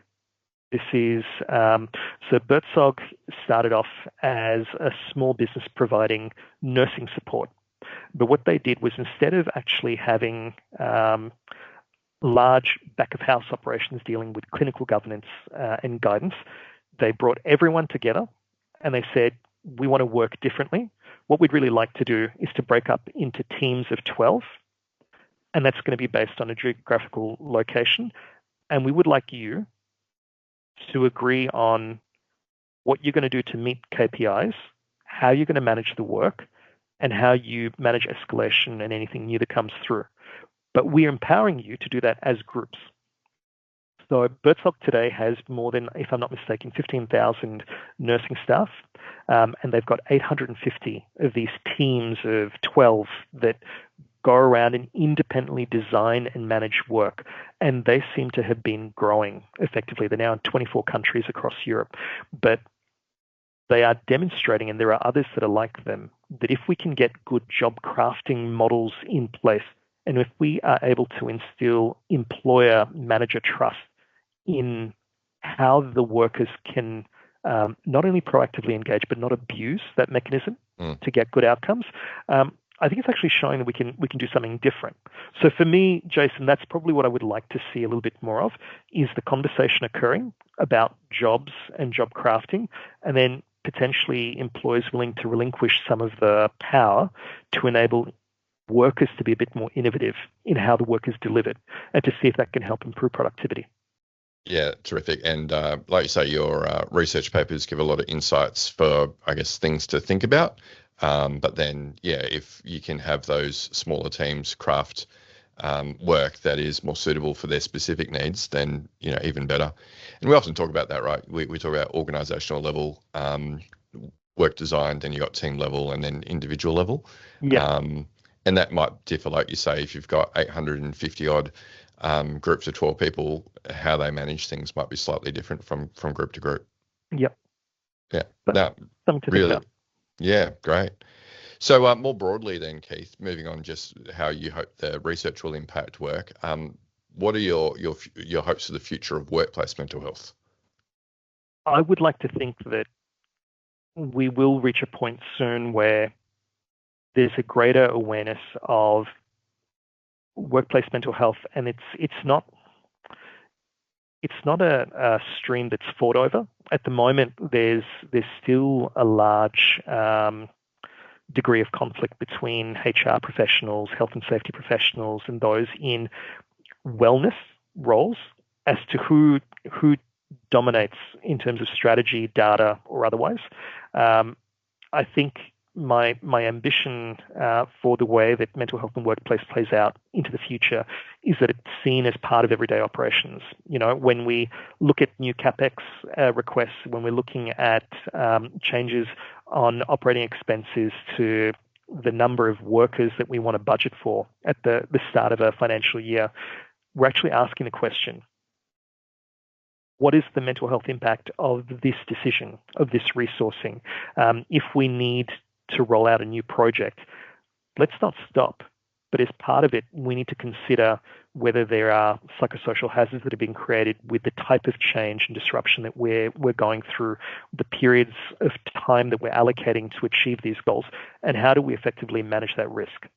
This is, so Buurtzorg started off as a small business providing nursing support. But what they did was, instead of actually having large back-of-house operations dealing with clinical governance and guidance, they brought everyone together and they said, we want to work differently. What we'd really like to do is to break up into teams of 12, and that's going to be based on a geographical location. And we would like you to agree on what you're going to do to meet KPIs, how you're going to manage the work, and how you manage escalation and anything new that comes through. But we're empowering you to do that as groups. So Buurtzorg today has more than, if I'm not mistaken, 15,000 nursing staff, and they've got 850 of these teams of 12 that go around and independently design and manage work. And they seem to have been growing effectively. They're now in 24 countries across Europe. But they are demonstrating, and there are others that are like them, that if we can get good job crafting models in place, and if we are able to instill employer-manager trust in how the workers can not only proactively engage, but not abuse that mechanism to get good outcomes, I think it's actually showing that we can do something different. So for me, Jason, that's probably what I would like to see a little bit more of, is the conversation occurring about jobs and job crafting, and then potentially employers willing to relinquish some of the power to enable workers to be a bit more innovative in how the work is delivered, and to see if that can help improve productivity. Yeah, terrific. And like you say, your research papers give a lot of insights for, I guess, things to think about. But then, yeah, if you can have those smaller teams craft work that is more suitable for their specific needs, then, even better. And we often talk about that, right? We talk about organizational level work design, then you got team level, and then individual level. Yeah. And that might differ, like you say, if you've got 850 odd groups of 12 people, how they manage things might be slightly different from group to group. Yep. Yeah. But something to really, think about. Yeah, great. So more broadly then, Keith, moving on just how you hope the research will impact work, what are your hopes for the future of workplace mental health? I would like to think that we will reach a point soon where there's a greater awareness of workplace mental health, and it's not a stream that's fought over. At the moment, there's still a large degree of conflict between HR professionals, health and safety professionals, and those in wellness roles as to who dominates in terms of strategy, data, or otherwise. I think my ambition for the way that mental health and workplace plays out into the future is that it's seen as part of everyday operations. When we look at new CapEx requests, when we're looking at changes on operating expenses to the number of workers that we want to budget for at the start of a financial year, we're actually asking the question, what is the mental health impact of this decision, of this resourcing? If we need to roll out a new project, let's not stop. But as part of it, we need to consider whether there are psychosocial hazards that have been created with the type of change and disruption that we're going through, the periods of time that we're allocating to achieve these goals, and how do we effectively manage that risk.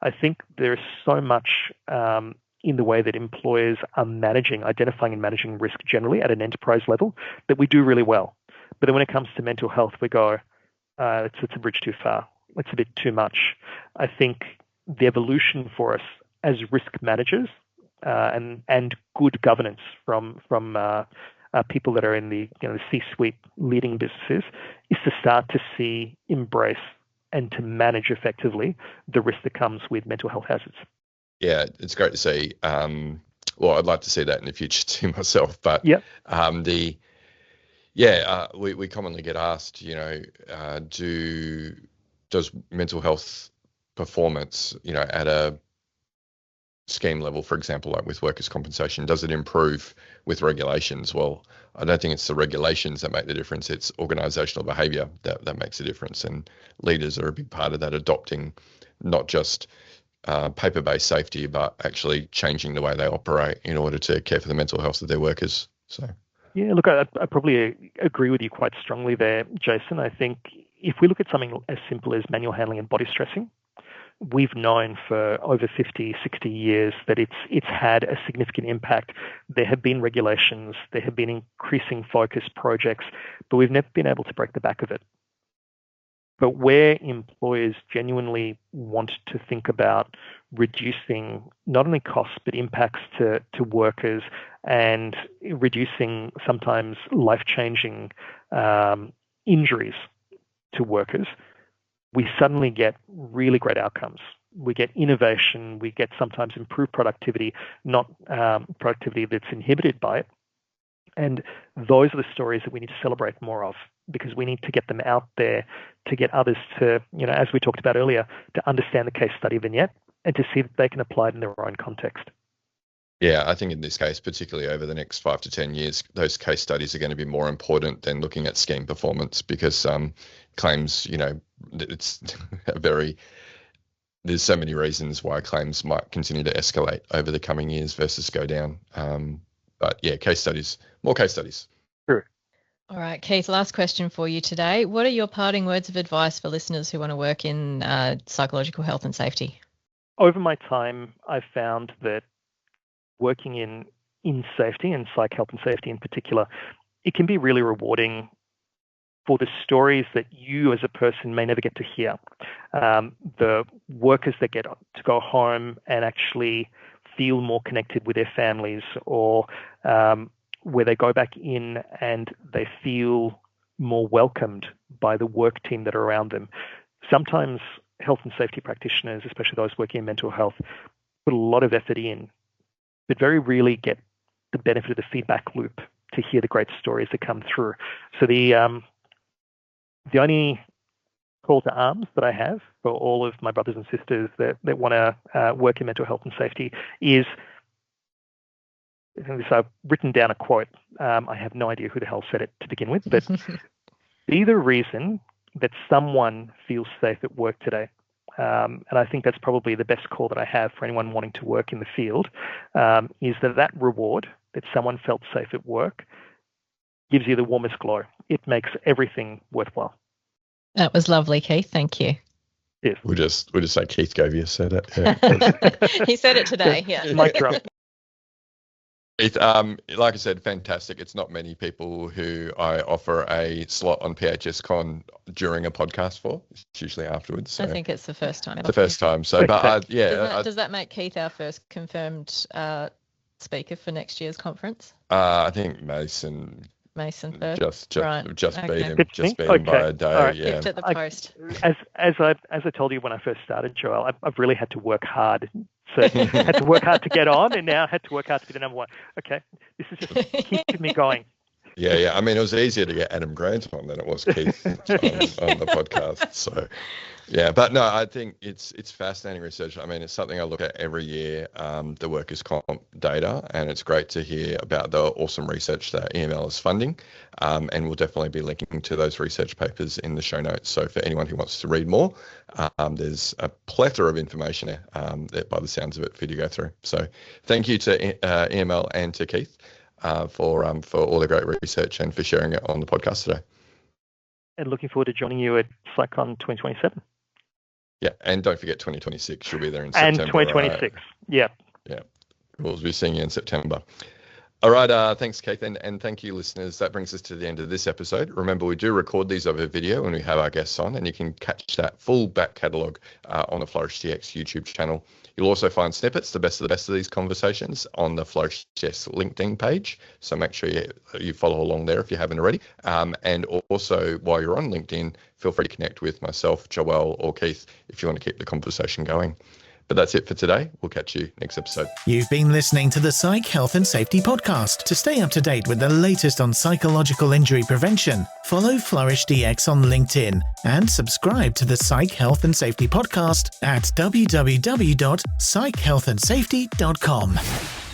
I think there's so much in the way that employers are identifying and managing risk generally at an enterprise level that we do really well. But then when it comes to mental health, we go, it's a bridge too far. It's a bit too much. I think the evolution for us as risk managers and good governance from people that are in the C-suite leading businesses is to start to see, embrace, and to manage effectively the risk that comes with mental health hazards. Yeah, it's great to see. Well, I'd like to see that in the future too myself. But yep. We commonly get asked, does mental health performance, at a scheme level, for example, like with workers' compensation? Does it improve with regulations? Well, I don't think it's the regulations that make the difference. It's organisational behaviour that makes a difference, and leaders are a big part of that, adopting not just paper-based safety, but actually changing the way they operate in order to care for the mental health of their workers. So, yeah, look, I probably agree with you quite strongly there, Jason. I think if we look at something as simple as manual handling and body stressing, we've known for over 50, 60 years that it's had a significant impact. There have been regulations, there have been increasing focus projects, but we've never been able to break the back of it. But where employers genuinely want to think about reducing not only costs but impacts to workers and reducing sometimes life-changing injuries to workers, we suddenly get really great outcomes. We get innovation, we get sometimes improved productivity, not productivity that's inhibited by it. And those are the stories that we need to celebrate more of, because we need to get them out there to get others to, as we talked about earlier, to understand the case study vignette and to see that they can apply it in their own context. Yeah, I think in this case, particularly over the next 5 to 10 years, those case studies are going to be more important than looking at scheme performance, because claims, it's there's so many reasons why claims might continue to escalate over the coming years versus go down. But yeah, case studies, more case studies. Sure. All right, Keith, last question for you today. What are your parting words of advice for listeners who want to work in psychological health and safety? Over my time, I've found that working in safety, and psych health and safety in particular, it can be really rewarding for the stories that you as a person may never get to hear. The workers that get to go home and actually feel more connected with their families, or where they go back in and they feel more welcomed by the work team that are around them. Sometimes health and safety practitioners, especially those working in mental health, put a lot of effort in, but very rarely get the benefit of the feedback loop to hear the great stories that come through. So the only call to arms that I have for all of my brothers and sisters that want to work in mental health and safety is, I've written down a quote. I have no idea who the hell said it to begin with, but be the reason that someone feels safe at work today. And I think that's probably the best call that I have for anyone wanting to work in the field, is that reward that someone felt safe at work gives you the warmest glow. It makes everything worthwhile. That was lovely, Keith. Thank you. Yes. We'll just say Keith Govias said it. Yeah. He said it today. Yeah. Mic drop. Keith, like I said, fantastic. It's not many people who I offer a slot on PHSCon during a podcast for. It's usually afterwards. So. I think it's the first time. The first time. So, but does that make Keith our first confirmed speaker for next year's conference? I think Mason first. Just okay. beat him by a day. Right. Yeah. Kept at the post. As I told you when I first started, Joelle, I've really had to work hard. So had to work hard to get on, and now had to work hard to be the number one. Okay, this is just keeping me going. Yeah. I mean, it was easier to get Adam Grant on than it was Keith on the podcast. So, yeah. But no, I think it's fascinating research. I mean, it's something I look at every year, the workers' comp data, and it's great to hear about the awesome research that EML is funding. And we'll definitely be linking to those research papers in the show notes. So for anyone who wants to read more, there's a plethora of information there, by the sounds of it, for you to go through. So thank you to EML and to Keith for all the great research and for sharing it on the podcast today. And looking forward to joining you at PsychCon 2027. Yeah, and don't forget 2026. You'll be there in September. And 2026, Yeah. We'll be seeing you in September. All right, thanks, Keith, and thank you, listeners. That brings us to the end of this episode. Remember, we do record these over video when we have our guests on, and you can catch that full back catalogue on the Flourish DX YouTube channel. You'll also find snippets, the best of these conversations, on the Flourish DX LinkedIn page. So make sure you follow along there if you haven't already. And also, while you're on LinkedIn, feel free to connect with myself, Joelle, or Keith if you want to keep the conversation going. But that's it for today. We'll catch you next episode. You've been listening to the Psych Health and Safety Podcast. To stay up to date with the latest on psychological injury prevention, follow Flourish DX on LinkedIn and subscribe to the Psych Health and Safety Podcast at www.psychealthandsafety.com.